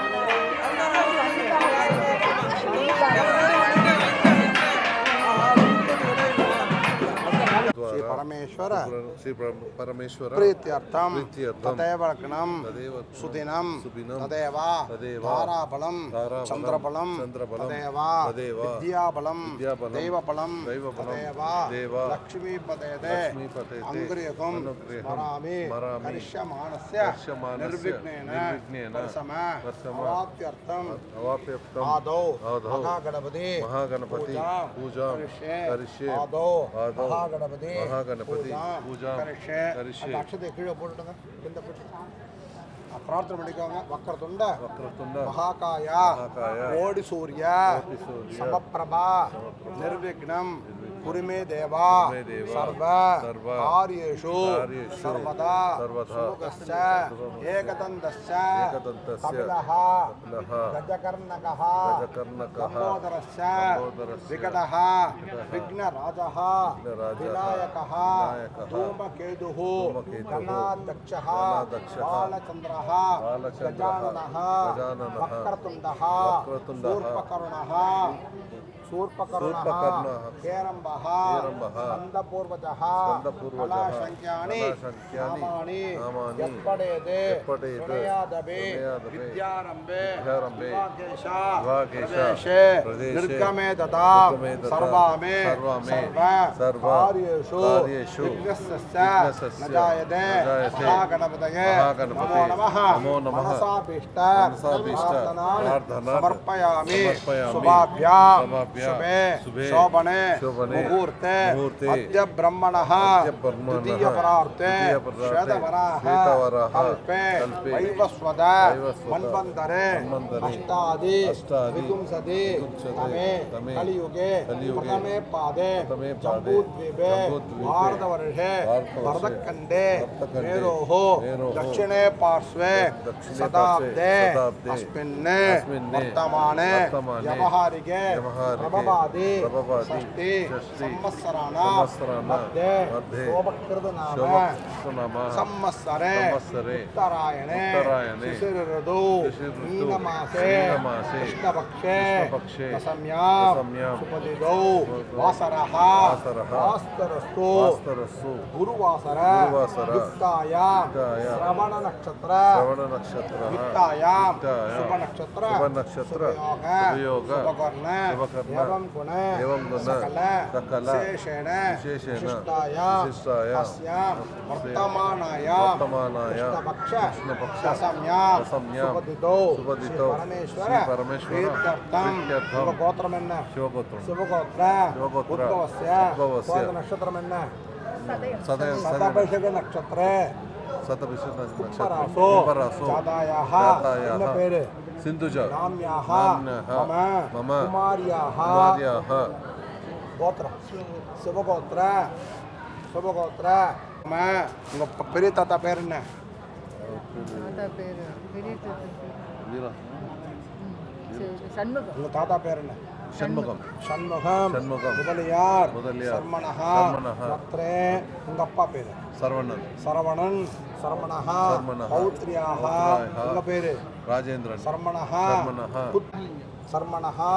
Speaker 2: శ్రీ పరమేశ్వర
Speaker 7: శ్రీ పరమేశ్వర
Speaker 2: ప్రీత్యర్థం
Speaker 7: ప్రీత్యర్థం
Speaker 2: తదేవ లగ్నం
Speaker 7: తదేవ
Speaker 2: సుదినం
Speaker 7: సుదినం
Speaker 2: తదేవ
Speaker 7: తదేవ
Speaker 2: తారాబలం
Speaker 7: తారాబలం
Speaker 2: చంద్రబలం
Speaker 7: చంద్రబలం
Speaker 2: తదేవ
Speaker 7: తదేవ
Speaker 2: విద్యాబలం
Speaker 7: విద్యాబలం
Speaker 2: దైవబలం
Speaker 7: దైవబలం
Speaker 2: తదేవ
Speaker 7: దేవ
Speaker 2: లక్ష్మీపతేతే
Speaker 7: లక్ష్మీపతేతే
Speaker 2: అనుగ్రహం
Speaker 7: అనుగ్రహం
Speaker 2: స్మరామి
Speaker 7: స్మరామి
Speaker 2: కరిష్యమాణస్య
Speaker 7: కరిష్యమాణస్య
Speaker 2: నిర్విఘ్నేన
Speaker 7: నిర్విఘ్నేన
Speaker 2: వర్షమ
Speaker 7: వర్షమ
Speaker 2: అవాప్త్యర్థం
Speaker 7: అవాప్యర్థం
Speaker 2: ఆదౌ
Speaker 7: ఆదౌ
Speaker 2: మహాగణపతి
Speaker 7: మహాగణపతి పూజా కరిష్యే
Speaker 2: ఆదౌ
Speaker 7: ఆదౌ
Speaker 2: మహాగణపతి
Speaker 7: మహాగణపతి పూజా
Speaker 2: కరిష్యే
Speaker 7: కరిష్యే
Speaker 2: అక్షతే కీழே போட்டுடுங்க కింద పెట్టు ప్రార్థన பண்ணிக்கோங்க వక్రతుండ
Speaker 7: వక్రతుండ
Speaker 2: మహాకాయ
Speaker 7: మహాకాయ
Speaker 2: కోడి సూర్య
Speaker 7: కోటి సూర్య
Speaker 2: సమప్రభా నిర్విఘ్నం కురిమే దేవా
Speaker 7: కురిమే దేవా
Speaker 2: సర్వ
Speaker 7: సర్వ
Speaker 2: కార్యేషు
Speaker 7: కార్యేషు
Speaker 2: సర్వదా
Speaker 7: సర్వదా
Speaker 2: సుముఖశ్చ ఏకదంతశ్చ
Speaker 7: ఏకదంతస్య
Speaker 2: కపిలః
Speaker 7: కపిలః
Speaker 2: గజకర్ణకః
Speaker 7: గజకర్ణకః
Speaker 2: లంబోదరశ్చ
Speaker 7: లంబోదరశ్చ
Speaker 2: వికటః విఘ్నరాజః
Speaker 7: విఘ్నరాజः
Speaker 2: వినాయకః
Speaker 7: వినాయకः
Speaker 2: ధూమకేతుః
Speaker 7: ధూమకేతుః
Speaker 2: గణాధ్యక్షః
Speaker 7: గణాధ్యక్షः
Speaker 2: బాలచంద్రః
Speaker 7: బాలచంద్రः
Speaker 2: గజాననః
Speaker 7: గజాననः
Speaker 2: వక్రతుండః
Speaker 7: వక్రతుండः
Speaker 2: శూర్పకర్ణః శూర్పకర్ణః
Speaker 7: శూర్పకర్ణः
Speaker 2: కేరంబః
Speaker 7: కేరంబः
Speaker 2: స్కందపూర్వజः
Speaker 7: స్కందపూర్వజः
Speaker 2: కళాశంఖ్యాని
Speaker 7: కళాశంఖ్యాని
Speaker 2: నామాని
Speaker 7: నామాని
Speaker 2: ఎప్పడేదే
Speaker 7: ఎప్పడేదే
Speaker 2: వినయాదవే
Speaker 7: వినయాదవే
Speaker 2: విద్యారంభే
Speaker 7: విద్యారంభే
Speaker 2: వివాహేష
Speaker 7: వివాహేష
Speaker 2: ప్రవేశే
Speaker 7: ప్రవేశే
Speaker 2: నిర్గమే తథా
Speaker 7: నిర్గమే తథా
Speaker 2: సర్వామే
Speaker 7: సర్వామే
Speaker 2: సర్వ
Speaker 7: కార్యేషు
Speaker 2: విఘ్నస్య
Speaker 7: విఘ్నస్య
Speaker 2: నజాయతే
Speaker 7: నజాయతే
Speaker 2: మహాగణపతయే
Speaker 7: మహాగణపతయే
Speaker 2: నమో నమః
Speaker 7: నమో నమః
Speaker 2: మనసాభీష్ట
Speaker 7: మనసాభీష్ట
Speaker 2: ప్రార్థనాన్
Speaker 7: ప్రార్థనాన్
Speaker 2: సమర్పయామి
Speaker 7: సమర్పయామి
Speaker 2: శుభాభ్యాం
Speaker 7: శుభాభ్యాం
Speaker 2: శుభే
Speaker 7: శుభే
Speaker 2: శోభనే
Speaker 7: శోభనే
Speaker 2: ముహూర్తే
Speaker 7: ముహూర్తే
Speaker 2: అద్య బ్రహ్మణః
Speaker 7: అద్య బ్రహ్మణః
Speaker 2: ద్వితీయ పరార్తే
Speaker 7: ద్వితీయ పరార్తే
Speaker 2: శ్వేతవరాహ
Speaker 7: శ్వేతవరాహ
Speaker 2: కల్పే
Speaker 7: కల్పే
Speaker 2: వైవస్వత
Speaker 7: వైవస్వత
Speaker 2: మన్వంతరే
Speaker 7: మన్వంతరే
Speaker 2: అష్టాది
Speaker 7: అష్టాది
Speaker 2: విపుంసతి
Speaker 7: విపుంసతి
Speaker 2: తమే కలియుగే
Speaker 7: కలియుగే
Speaker 2: ప్రథమే పాదే
Speaker 7: ప్రథమే పాదే
Speaker 2: జంబూద్వీపే
Speaker 7: జంబూద్వీపే
Speaker 2: భారతవర్షే
Speaker 7: భారతవర్షే
Speaker 2: భరతఖండే
Speaker 7: భరతఖండే
Speaker 2: మేరోః
Speaker 7: మేరోః
Speaker 2: దక్షిణే పార్శ్వే
Speaker 7: దక్షిణే
Speaker 2: శతాబ్దే
Speaker 7: శతాబ్దే
Speaker 2: అస్మిన్నే
Speaker 7: అస్మిన్నే
Speaker 2: వర్తమానే
Speaker 7: వర్తమానే
Speaker 2: వ్యవహారికే
Speaker 7: వ్యవహారికే
Speaker 2: ప్రభవాది
Speaker 7: ప్రభవాది
Speaker 2: షష్ఠి
Speaker 7: షష్ఠి
Speaker 2: సంవత్సరాణాం
Speaker 7: సంవత్సరాణాం
Speaker 2: మధ్యే
Speaker 7: మధ్యే
Speaker 2: శోభకృతనామ
Speaker 7: శోభకృతనామ
Speaker 2: సంవత్సరే
Speaker 7: సంవత్సరే
Speaker 2: ఉత్తరాయణే
Speaker 7: ఉత్తరాయణే
Speaker 2: శిశిరఋతౌ
Speaker 7: శిశిరఋతౌ
Speaker 2: మీనమాసే
Speaker 7: మీనమాసే
Speaker 2: కృష్ణపక్షే
Speaker 7: కృష్ణపక్షే
Speaker 2: దశమ్యాం
Speaker 7: దశమ్యాం
Speaker 2: సుపదిదౌ వాసరః
Speaker 7: వాసరః
Speaker 2: వాస్తరస్తు
Speaker 7: వాస్తరస్సు
Speaker 2: గురువాసర
Speaker 7: గురువాసర
Speaker 2: యుక్తాయాం
Speaker 7: యుక్తాయాం
Speaker 2: శ్రవణ నక్షత్ర
Speaker 7: శ్రవణ నక్షత్ర
Speaker 2: యుక్తాయాం
Speaker 7: యుక్తాయాం
Speaker 2: శుభ నక్షత్ర
Speaker 7: శుభ నక్షత్ర
Speaker 2: శుభయోగ
Speaker 7: శుభకర్ణ
Speaker 2: శుభకర్ణ
Speaker 7: శుభకర్ణ
Speaker 2: ఏవం గుణ
Speaker 7: సకల
Speaker 2: విశేషేణ
Speaker 7: విశేషేణ
Speaker 2: విశిష్టాయాం
Speaker 7: విశిష్టాయాం
Speaker 2: అస్యాం వర్తమానాయాం
Speaker 7: వర్తమానాయాం
Speaker 2: కృష్ణపక్ష
Speaker 7: కృష్ణపక్ష
Speaker 2: దశమ్యాం
Speaker 7: దశమ్యాం
Speaker 2: సుపదితౌ
Speaker 7: సుపదితౌ
Speaker 2: పరమేశ్వర
Speaker 7: శ్రీ పరమేశ్వర
Speaker 2: ప్రీత్యర్థం
Speaker 7: ప్రీత్యర్థం
Speaker 2: శుభగోత్రమెన్న
Speaker 7: శివగోత్రం
Speaker 2: శుభగోత్ర
Speaker 7: శుభగోత్ర
Speaker 2: ఉద్భవస్య
Speaker 7: ఉద్భవస్య
Speaker 2: కోద నక్షత్రమెన్న
Speaker 7: సదయ
Speaker 2: శతభిషక నక్షత్రే
Speaker 7: శతభిషక నక్షత్ర
Speaker 2: கும்பராசோ
Speaker 7: கும்பராசோ
Speaker 2: ஜாதாயாக
Speaker 7: ஜாதாயாக
Speaker 2: என்ன பேரு
Speaker 7: சிந்துஜ
Speaker 2: நாம்யாக
Speaker 7: நாம்யः
Speaker 2: மம
Speaker 7: மம
Speaker 2: குமாரியாக
Speaker 7: குமாரியாக
Speaker 2: கோத்திரம் சிவகோத்திர சிவகோத்திர மம உங்க பெரிய தாத்தா பேர் என்ன
Speaker 7: வீர
Speaker 4: சண்முகம்
Speaker 2: உங்க தாத்தா பேர் என்ன
Speaker 7: ஷண்முகம்
Speaker 2: சண்முகம்
Speaker 7: சண்முகம்
Speaker 2: முதலியார்
Speaker 7: முதலியார்
Speaker 2: சர்மணஹா
Speaker 7: சர்மணஹா
Speaker 2: ரத்ரே உங்க அப்பா பேரு
Speaker 7: சரவணன்
Speaker 2: சரவணன் சரமணஹா
Speaker 7: சர்மணஹா
Speaker 2: பௌத்ரியாக
Speaker 7: பௌத்ரியாக
Speaker 2: உங்க பேரு
Speaker 7: ராஜேந்திரன்
Speaker 2: சர்மணஹா
Speaker 7: சர்மணஹா
Speaker 2: சர்மணஹா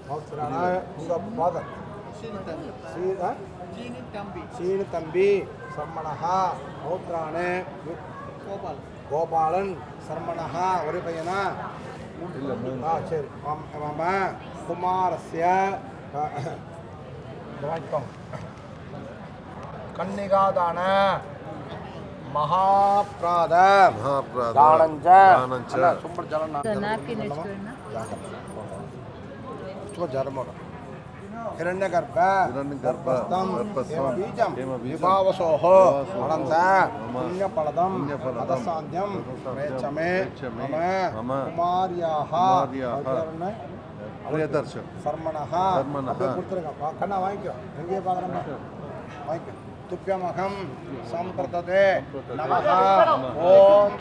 Speaker 2: பௌத்ரியான உங்க ஃபாதர் சீனு தம்பி சர்மணஹா பௌத்ரானே கோபாலன் சர்மணஹா ஒரு பையனா
Speaker 7: இல்ல மூணு
Speaker 2: சரி மம குமாரஸ்ய கன்னிகாதான மகாப்ராத
Speaker 7: மகாப்ராத
Speaker 2: தானஞ்ச
Speaker 7: தானஞ்ச
Speaker 2: சும்பர் ஜலனா
Speaker 4: నాప్కిన్ తెచ్చుకోండి
Speaker 2: சும்மா ஜரமோட हिरण्यगर्भ
Speaker 7: हिरण्यगर्भ,
Speaker 2: गर्भस्थं
Speaker 7: गर्भस्थं,
Speaker 2: बीजं
Speaker 7: हेमबीजं,
Speaker 2: विभावसोः
Speaker 7: विभावसोः,
Speaker 2: अनन्त
Speaker 7: मम
Speaker 2: पुण्यफलदं
Speaker 7: पुण्यफलदं,
Speaker 2: अदसान्ध्यं प्रेच्छमे
Speaker 7: प्रेच्छमे,
Speaker 2: मम
Speaker 7: मम
Speaker 2: कुमार्याः
Speaker 7: कुमार्याः,
Speaker 2: அவர்னு
Speaker 7: பிரியதர்ஷன்
Speaker 2: சர்மணஹா
Speaker 7: சர்மணஹா.
Speaker 2: அப்படியே கொடுத்துருங்க கண்ணா வாங்கிக்கோ எங்கேயே பார்க்குறோமா வாங்கிக்கோ துப்பியமகம் சம்பிரததே நமஹ ஓம்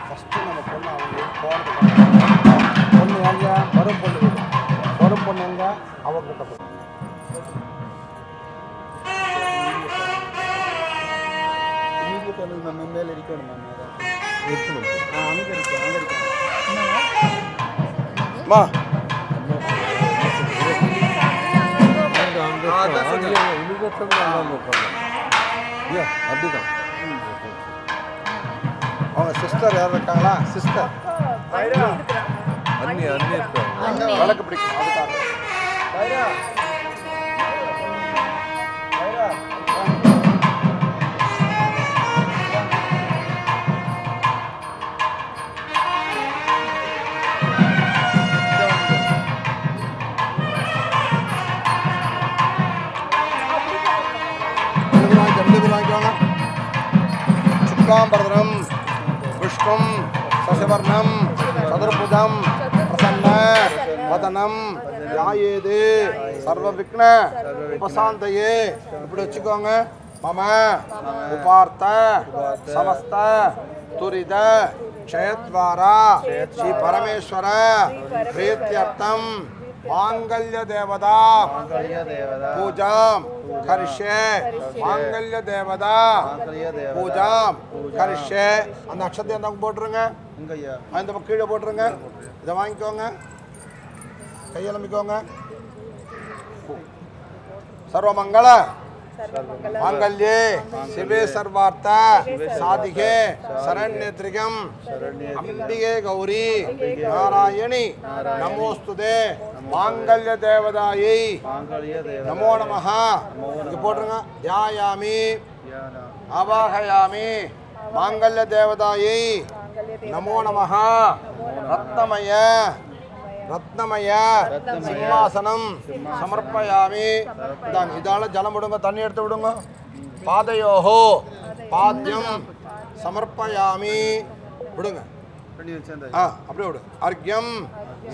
Speaker 2: ஃபஸ்ட்டு நம்ம பொண்ணு அவங்க போனதுக்கு பொண்ணு எங்க வரும் பொண்ணு எங்க அவர்கிட்ட போய்
Speaker 5: வீடியோ பண்ணுது மேம் மேலே இருக்கணும் மேம் அதை
Speaker 7: இருக்கணும்
Speaker 5: அங்கே இருக்கு அங்கே இருக்கு
Speaker 2: அம்மா
Speaker 7: அப்படிதான்
Speaker 2: அவங்க சிஸ்டர் யார் இருக்காங்களா சிஸ்டர்
Speaker 7: அண்ணி அண்ணி இருக்காங்க
Speaker 2: விளக்கு பிடிக்கும் அதுக்காக
Speaker 5: பைரா பைரா
Speaker 2: शुक्लांबरधरं विष्णुं शशिवर्णं चतुर्भुजं प्रसन्न वदनं ध्यायेत् सर्वविघ्न उपशान्तये இப்படி வச்சுக்கோங்க மம உபார்த்த சமஸ்த துரித க்ஷயத்வாரா ஸ்ரீ பரமேஸ்வர பிரீத்யர்த்தம் मांगल्य देवता पूजा करिष्ये मांगल्य देवता पूजा करिष्ये அந்த அக்ஷத்தை அந்த போட்டுருங்க
Speaker 5: இங்கய்யா
Speaker 2: அந்த பக்கம் கீழே போட்டுருங்க இதை வாங்கிக்கோங்க கையெழுமிக்கோங்க सर्वमंगल मांगल्ये शिवे सर्वार्थ साधिके शरण्यत्रिगम अंबिके गौरी नारायणी नमोस्तुते मांगल्य देवदायै नमो नमः इங்க போடுங்க ध्यायामि आवाहयामि मांगल्य देवदायै नमो नमः रत्नमय रत्नमय सिंहासनम समर्पयामि इदाल जलम विडुंग तन्नी एडुत्तु विडुंग पादयोहो पाद्यम समर्पयामि विडुंग
Speaker 5: பண்ணி வச்சேன்
Speaker 2: அப்படியே விடு अर्घ्यम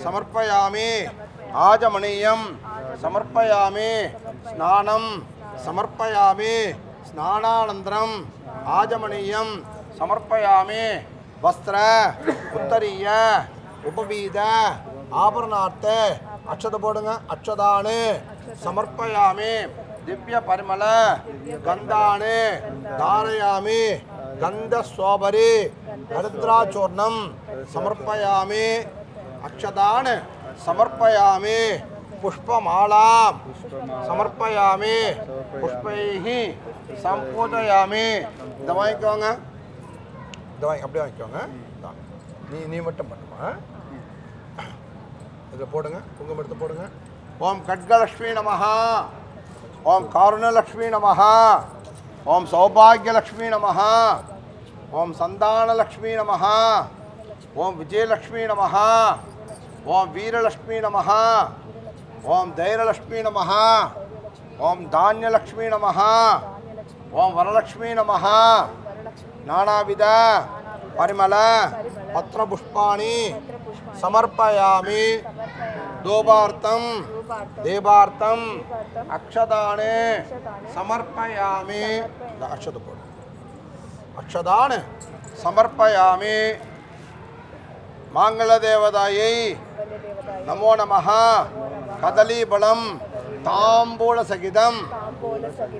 Speaker 2: समर्पयामि आजमनीयम समर्पयामि स्नानं समर्पयामि स्नानानन्तरम आजमनीयम समर्पयामि वस्त्र उत्तरीय उपवीद आभरणार्थ अक्षत போடுங்க अक्षदाने समर्पयामि दिव्य परिमल गंधाने धारयामि गंध स्वबरी हरिद्राचूर्णम समर्पयामि अक्षदाने समर्पयामि पुष्पमाला समर्पयामि पुष्पैः संपूजयामि दवाई வாங்கிக்கோங்க दवाई அப்படியே வாங்கிக்கோங்க நீ மட்டும் பண்ணுமா இதில் போடுங்க குங்குமம் எடுத்து போடுங்க ஓம் கட்கலக்ஷ்மி நமஹ ஓம் காருண்யலக்ஷ்மி நமஹ ஓம் சௌபாகியலக்ஷ்மி நமஹ ஓம் சந்தானலக்ஷ்மி நமஹ ஓம் விஜயலக்ஷ்மி நமஹ ஓம் வீரலக்ஷ்மி நமஹ ஓம் தைரியலக்ஷ்மி நமஹ ஓம் தானியலக்ஷ்மி நமஹ ஓம் வரலக்ஷ்மி நமஹ नानाविध परिमल पत्रपुष्पाणि समर्पयामि दोबार्तं देवार्तं अक्षदाने समर्पयामि अक्षदान समर्पयामि मांगल्यदेवतायै नमो नमः कदलीफलं ताम्बूलसहितं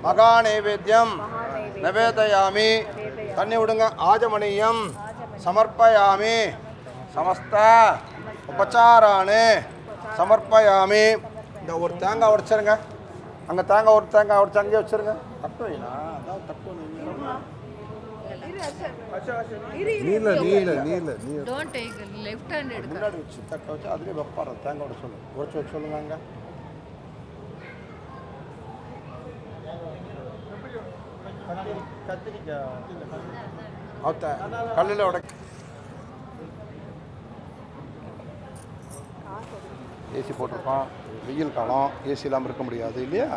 Speaker 2: मगानैवेद्यं नवेदयामि तन्नी विडुंग आजमनीयम समर्पयामि समस्त उपचाराने समर्पयामि இந்த ஒரு தேங்காய் உடைச்சிருங்க அங்கே தேங்காய் ஒரு தேங்காய் உடைச்சு அங்கேயே வச்சிருங்க தட்டு வைனா அதான் தட்டு
Speaker 7: நீல நீல நீல நீல
Speaker 4: டோன்ட் டேக் லெஃப்ட் ஹேண்ட் எடுக்க
Speaker 2: முன்னாடி வச்சு தட்டை வச்சு அதுலேயே வைப்பாரு தேங்காய் உடைச்சு சொல்லு உடைச்சு வச்சு சொல்லுங்க அங்கே அவத்த கல்லில் உடை ஏசி போட்டிருக்கோம் வெயில் காலம் ஏசி இல்லாமல் இருக்க முடியாது இல்லையா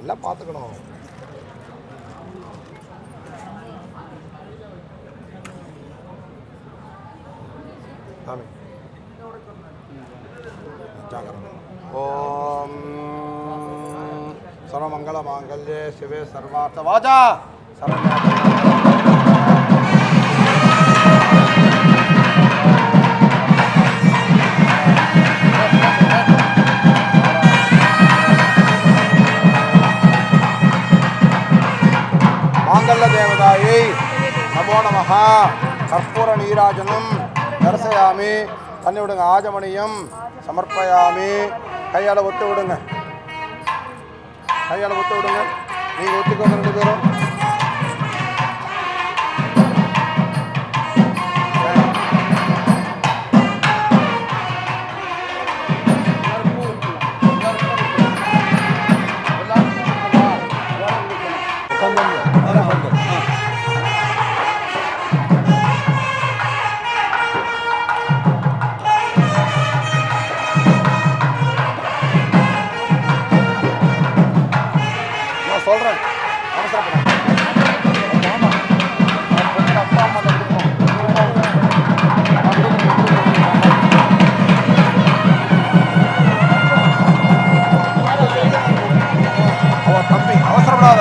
Speaker 2: எல்லாம் பார்த்துக்கணும் சாமி ஓம் सर्वमंगल मांगल्ये शिवे सर्वार्थ वाजा மங்கல்ல தேவதாயை நமோ நமஹ. கற்பூர நீராஜனம் தரிசயாமி. தண்ணி விடுங்க. ஆஜமணியம் சமர்ப்பயாமி. கையால் ஒத்து விடுங்க. கையால் ஒத்து விடுங்க. நீங்கள் ஒத்துக்கோங்க 2 பேரும். நான் சொல்கிறேன். அவசரப்படாத. அப்பா அம்மா தான் அவன் தம்பி. அவசரப்படாத.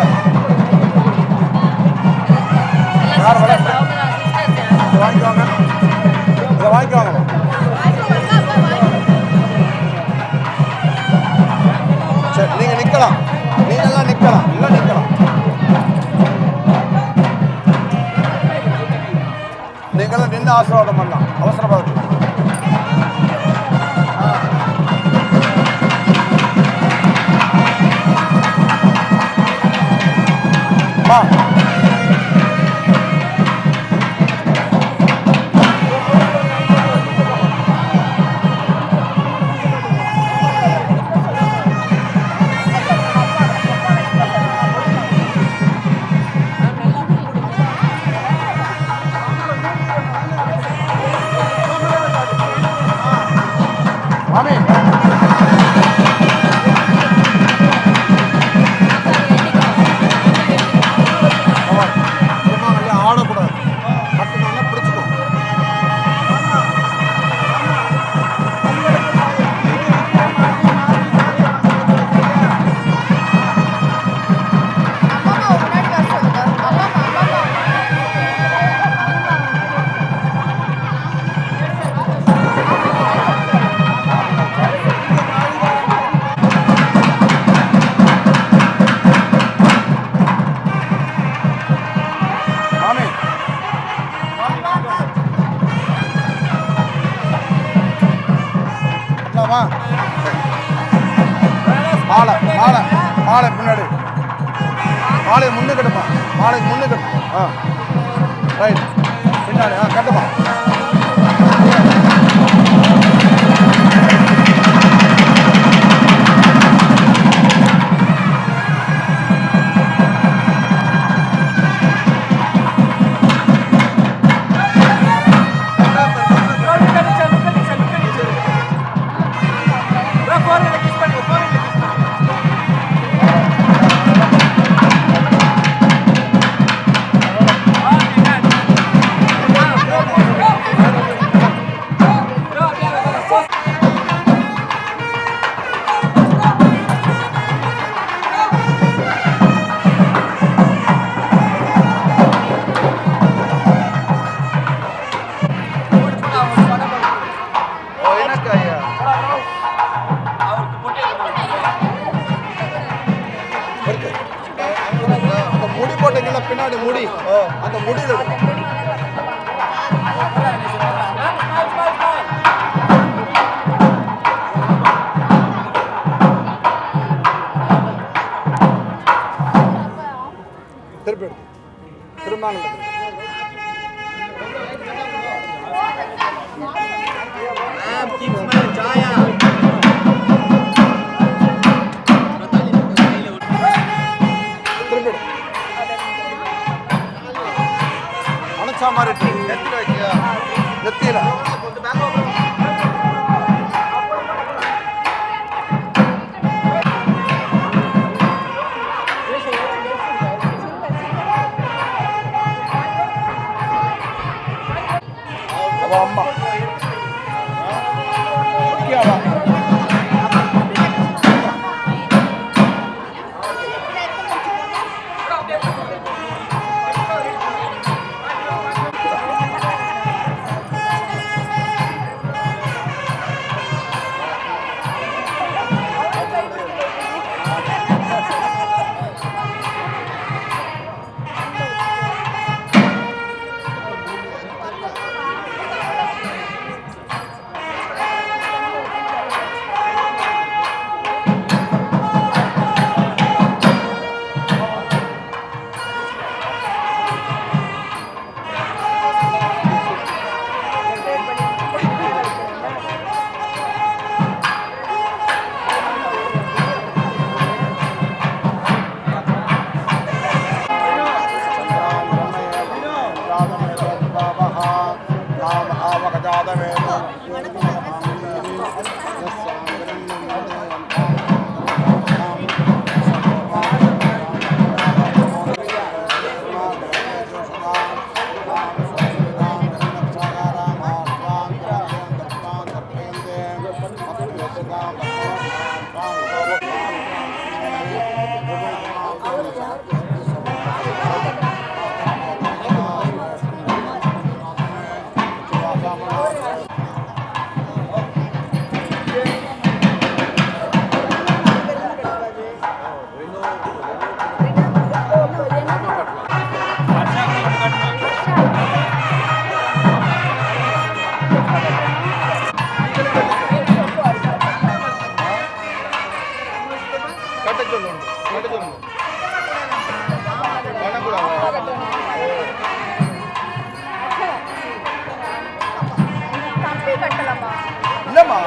Speaker 2: யார் வளர்ப்பு? இதை வாங்கிக்குவாங்க. இதை வாங்கிக்குவாங்க. சரி, நீங்கள் நிற்கலாம். நீங்கள்லாம் நிற்கலாம். இல்லை நிற்கலாம். நீங்களாம் நின்று ஆசீர்வாதம் பண்ணலாம். அவசரப்படாது. மாமி ஆடக்கூடாது. கட்டுனா பிடிச்சிக்கோ. மாமி அம்மா மாலை மாலை மாலை பின்னாடி மாலையை முன்னுக்கு எடுப்பா. மாலைக்கு முன்னுக்கு எடுப்பா. ரைட். பின்னாடி கட்டுப்பா. அந்த முடி போட்டீங்கல்ல பின்னாடி முடி. அந்த முடியில் திருப்பி எடுத்து திருமாங்கல அணைச்சா மாதிரி நெத்தியில அம்மா
Speaker 5: கட்ட சொல்லுங்க கட்ட சொல்லுங்க பண்ணக்கூடாது
Speaker 4: தம்பி கட்டலாமா?
Speaker 2: இல்லைம்மா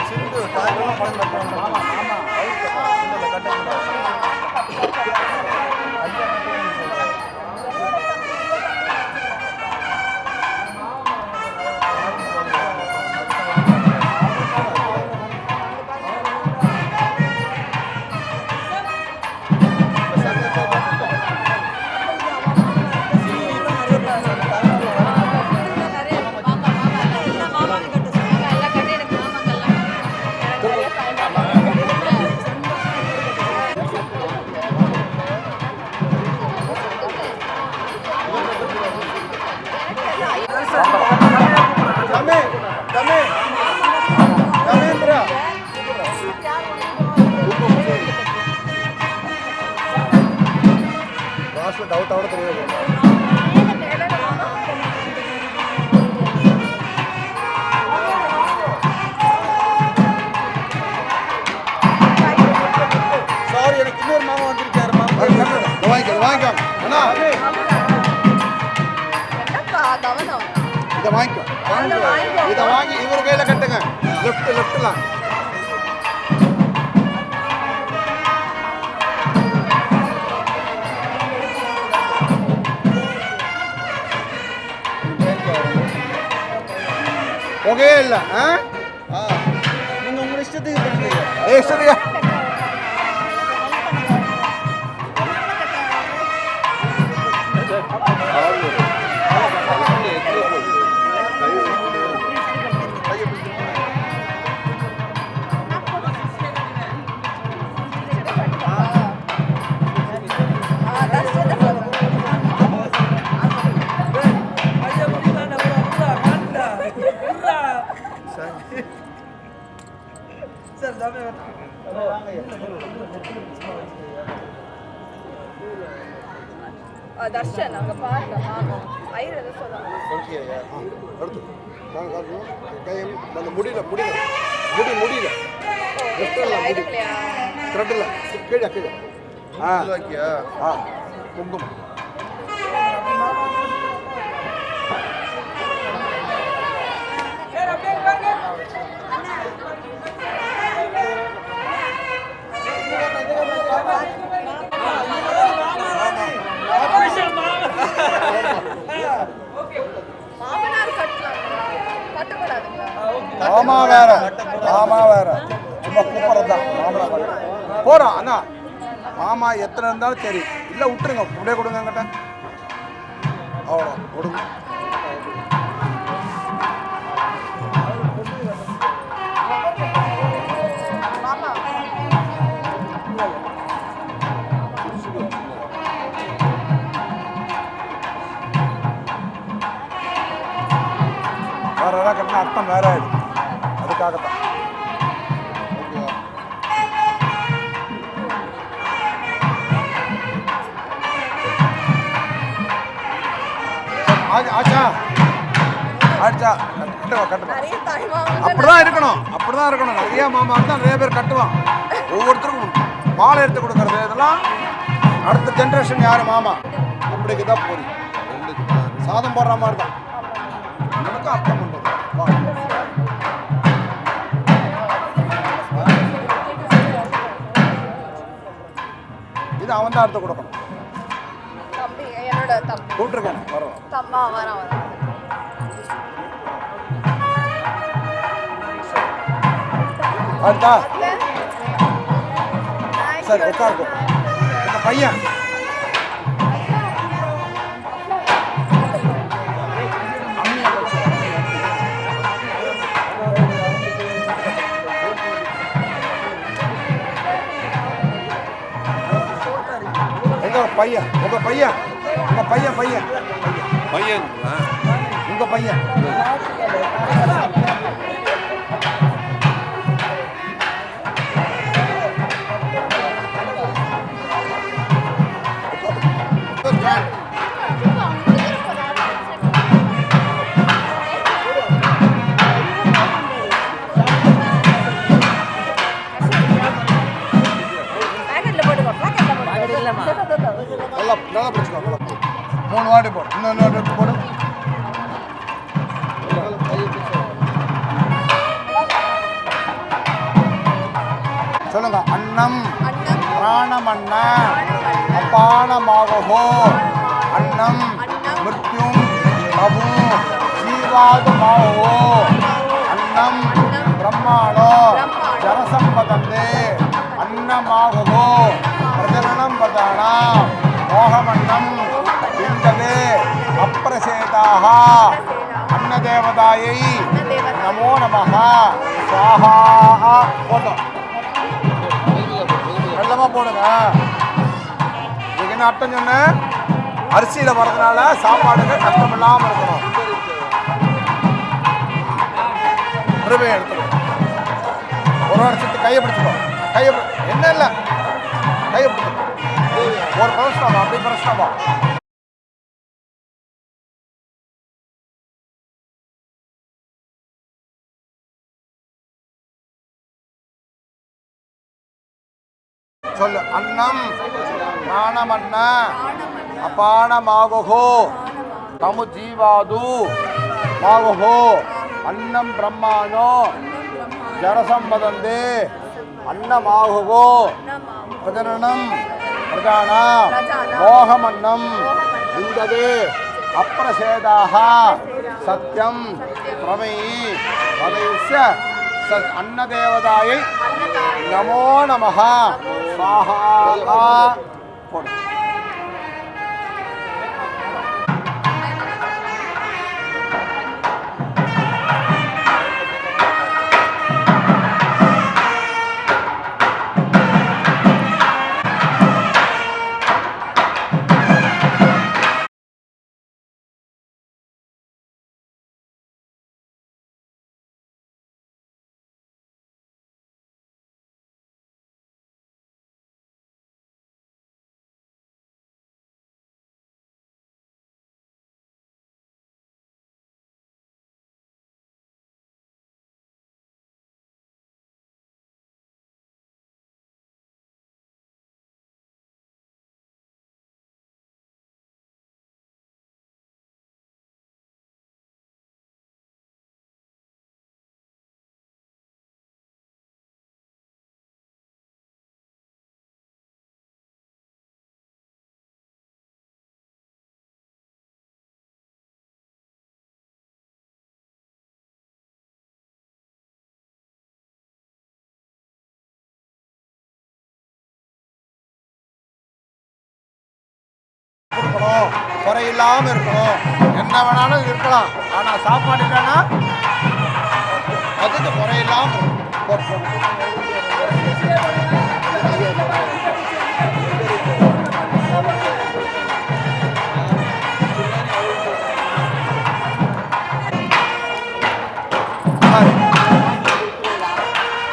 Speaker 5: சிந்து தாய்லாம் பணம் கட்டுவாங்க லாஸ்ட்ல டவுட் ஆட தெரியாது சாரி எனக்கு இன்னொரு மாமா வந்திருக்காரு மாமா
Speaker 2: வாங்கிக்கோ அண்ணா
Speaker 4: என்னப்பா கவனம்?
Speaker 2: இதை வாங்கிக்கோ இதை வாங்கி இவர் கையில் கட்டுங்க லெஃப்ட்லாம் புகையே இல்லை
Speaker 5: நீங்க உங்க இஷ்டத்துக்கு பண்ணுவீங்க
Speaker 2: ஏய் சரியா
Speaker 4: தர்ஷன் அங்க பாருங்க மாமா ஐயர் எதை சொல்றாங்க?
Speaker 2: அடுத்து நாங்கள் காட்டணும் கையம் அந்த முடியல முடியல
Speaker 4: எடுக்கலையா?
Speaker 2: த்ரெட்டில் கீழே கீழே
Speaker 5: வாக்கியா
Speaker 2: குங்குமம்
Speaker 4: மாமனார் கட்டலாம் கட்டக்கூடாதுங்களா?
Speaker 2: மாமா வேற சும்மா கூப்பிட்றது தான் மாமனா போகிறோம் அண்ணா மாமா எத்தனை இருந்தாலும் சரி இல்லை விட்டுருங்க அப்படியே கொடுங்க என்கிட்ட அவ்வளோ கொடுங்க
Speaker 4: மாமா
Speaker 2: வேற யாராவது கட்டினா அர்த்தம் வேற ஆயிடும் அதுக்காகத்தான் ஆச்சா கட்டுவா
Speaker 4: நிறைய தாய் மாமா
Speaker 2: அப்படிதான் இருக்கணும் நிறைய மாமா தான் நிறைய பேர் கட்டுவான் ஒவ்வொருத்தருக்கும் மாலை எடுத்து கொடுக்கறது இதெல்லாம் அடுத்த ஜென்ரேஷன் யாரு மாமா அப்படிக்கு தான் போறி சாதம் போடுற மாதிரி தான் எனக்கும் அர்த்தம் பண்றது வா. இது அவன் தான் எடுத்து கொடுக்கணும்
Speaker 4: தம்பி என்னோட தம்பி
Speaker 2: கூப்பிட்டுருக்கேன் வரோம்
Speaker 4: தம்மா வரேன்
Speaker 2: அடுத்தா சரி உட்காருக்கோ இந்த பையன் எங்க பையன் உங்க பையன் உங்க பையன் இன்னொரு போடு இன்னொரு போடு. சொல்லுங்க. அன்னம் பிராணமன்ன அபானமாகோ அன்னம் மிருத்யும் அபு ஜீவாதமாகோ அன்னம் பிரம்மாணோ ஜனசம்பதந்தே அன்னமாகோ பிரஜனனம் பிரதானா மோகமன்னம் விந்ததே அப்ரசேதாக அன்னதேவதாயை நமோ நமः ஸ்வாஹா. போட்டோம். வெள்ளமாக போடுங்க. இதுக்கு என்ன அர்த்தம் சொன்னேன்? அரிசியில் வர்றதுனால சாப்பாடுக்கு கஷ்டம் இல்லாமல் இருக்கணும். திரும்பியை எடுத்துக்கணும். ஒரு வருஷத்துக்கு கையை பிடிச்சிக்கோ. என்ன இல்லை, கையை பிடிச்சிக்கோ. ஒரு பிரச்சனை அப்படி பிரச்சனை. சொல்லு. அன்னம் பிராணமன்ன அபானமாகோ தமு ஜீவாது மாகோ அன்னம் பிரம்மாணோ ஜனசம்பதந்தே அன்னமாகோ பிரஜனனம் பிரஜானா மோகமன்னம் விந்ததே அப்ரசேதாக சத்யம் பிரமயி பதைஸ்ய அன்னதேவதாயை நமோ நமः ஸ்வாஹா. போடு. இருக்கணும், குறையில்லாமல் இருக்கணும். என்ன வேணாலும் இருக்கலாம், ஆனால் சாப்பாடு இல்லைன்னா அதுக்கு குறையில்லாமல்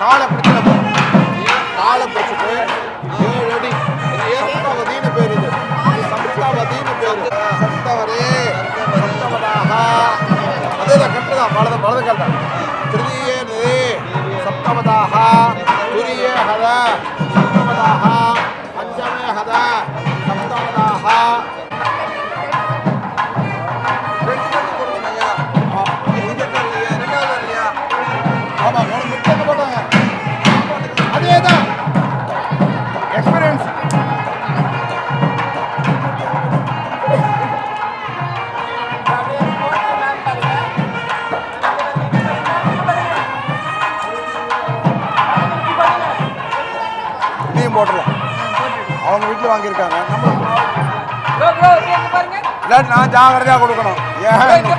Speaker 2: காலை பிடிச்சிட காலை பிடிச்சிட்டு 7 அடி சப்தவதின்னு பேர். இது சப்தவதின்னு பேர். சப்தவரே சப்தவதாக அதே கட்டுதான் பலது கட்ட திருதியே நிதி சப்தவதாக துரியே ஹத சப்தவதாக பஞ்சமே ஹத சப்தவதாக ஆமாம் முட்டை போட்டாங்க. அதே தான் எக்ஸ்பீரியன்ஸ். இதையும் போட்டுடலாம். அவங்க வீட்டில் வாங்கியிருக்காங்க. நம்ம இல்லாட்டி நான் ஜாகிரதையாக கொடுக்கணும். ஏன்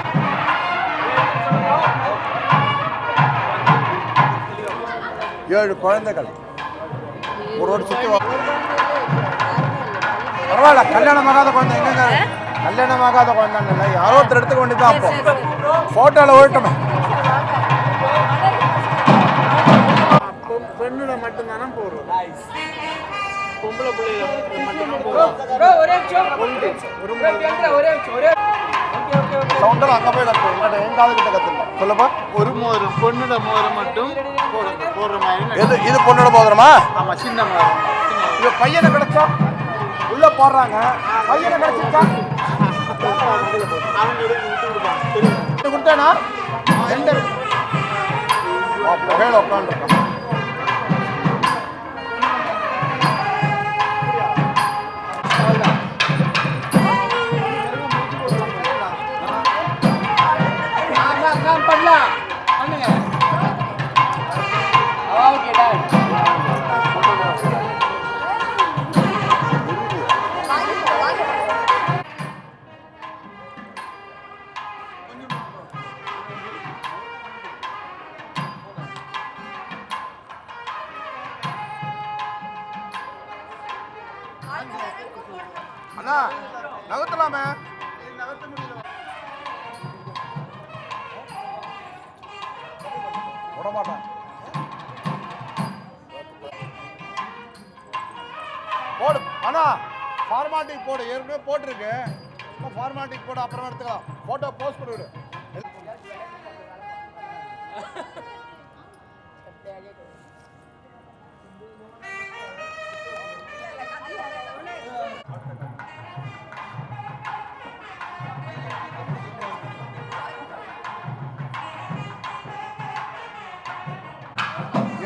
Speaker 2: 7 குழந்தைகள் ஒரு ரோடு சுற்றி பரவாயில்ல. கல்யாணமாகாத குழந்தை எங்கங்க? கல்யாணமாகாத குழந்தை இல்லை, யாரோ ஒருத்தர் எடுத்துக்க வேண்டியதான். அப்போ ஃபோட்டோவில் ஓட்டமே
Speaker 5: பெண்ணுல மட்டும்தானே போடுறோம். பொம்பளை பிள்ளைகள் மட்டும்தான் போடுறோம்.
Speaker 2: சவுண்டர் அங்கே போய் கற்றுக்கணும். என் காது கிட்ட கற்றுக்கணும். சொல்லப்பா.
Speaker 5: ஒரு மோதிரம் பொண்ணோட மோதிரம் மட்டும் போடுற மாதிரி.
Speaker 2: இது பொண்ணோட மோதிரமா?
Speaker 5: ஆமா, சின்ன மோதிரம்.
Speaker 2: இது பையனை கிடைச்சா உள்ள போடுறாங்க. பையனை கிடைச்சிருச்சா கொடுத்தானா புகையில உட்காந்துருக்கான்.
Speaker 3: பண்ணலாம் பண்ணுங்க. Okay done.
Speaker 2: அண்ணா நகர்த்தலாமே. விட மாட்டேன். போடு அண்ணா, ஃபார்மாலிட்டிக்கு போடு. ஏற்கனவே போட்டிருக்கு. இன்னும் ஃபார்மாலிட்டிக்கு போடு, அப்புறம் எடுத்துக்கலாம். ஃபோட்டோ போஸ்ட் பண்ணி விடு.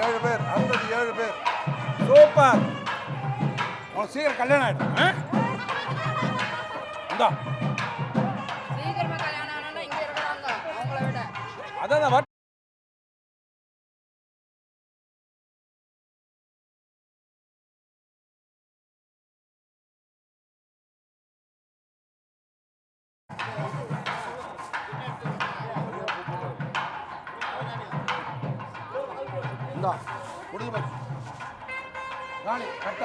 Speaker 2: ஏழு பேர், அடுத்தது 7 பேர். சூப்பர். உனக்கு சீக்கிரம் கல்யாணம் ஆயிடும். இந்தா
Speaker 4: சீக்கிரமா கல்யாணம் ஆனா இங்க இருக்கிறாங்க அவங்கள விட.
Speaker 2: அதான் இந்தா முடிஞ்சு போச்சு. ராணி கட்ட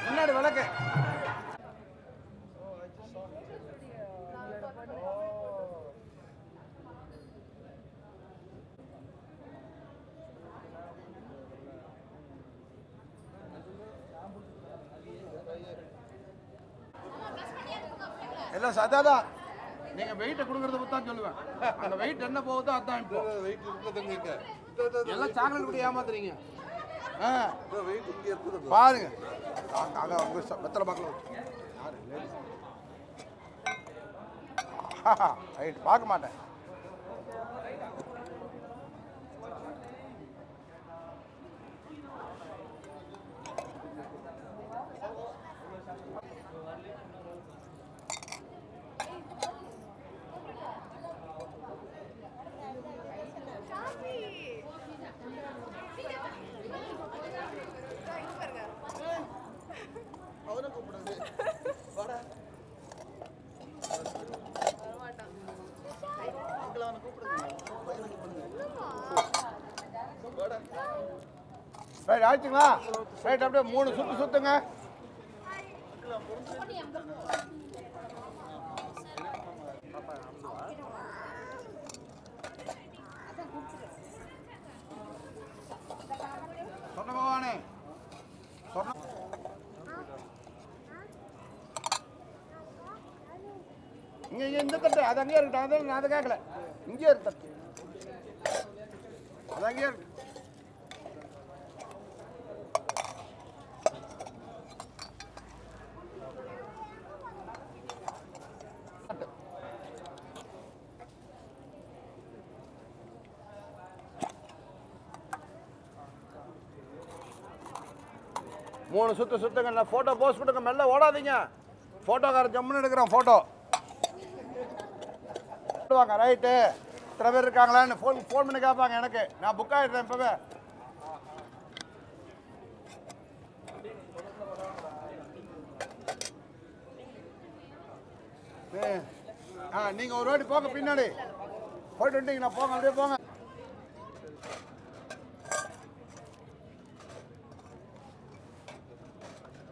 Speaker 2: முன்னாடி விளக்கு. எல்லாம் சதாதான். நீங்க வெயிட்டை கொடுக்கறத பத்தி தான் சொல்லுவேன். அந்த வெயிட் என்ன போகுதோ அதான் இப்போ.
Speaker 7: வெயிட் இருக்குதுங்க.
Speaker 2: எல்லாம் சாக்லேட் கூட ஏமாத்துறீங்க.
Speaker 7: வெயிட் இங்கே இருக்குது.
Speaker 2: பாருங்க அங்க உங்க வெத்தலை பார்க்கல ரைட் பார்க்க மாட்டேன். ரைட் ஆச்சுங்களா? ரைட் அப்படியே 3 சுத்து சுத்துங்க. சொன்ன பகவானே சொன்ன இங்க இந்த தட்டு அது அங்கேயே இருக்கட்டும். அதான் நான் அதை கேட்கல. இங்கே இருக்கு தட்டு. அது அங்கேயே இருக்கு. மூணு சுத்து சுத்துங்க. நான் ஃபோட்டோ போஸ்ட் பண்ணுங்க. மெல்ல ஓடாதீங்க. ஃபோட்டோக்கார ஜம்முன்னு எடுக்கிறேன் ஃபோட்டோ. வாங்க ரைட்டு. இத்தனை பேர் இருக்காங்களான்னு ஃபோன் பண்ணி கேட்பாங்க எனக்கு. நான் புக் ஆகிடுறேன் இப்போவே. நீங்கள் ஒரு வாட்டி போங்க பின்னாடி. போயிட்டு வந்துட்டீங்கன்னா போங்க அப்படியே போங்க.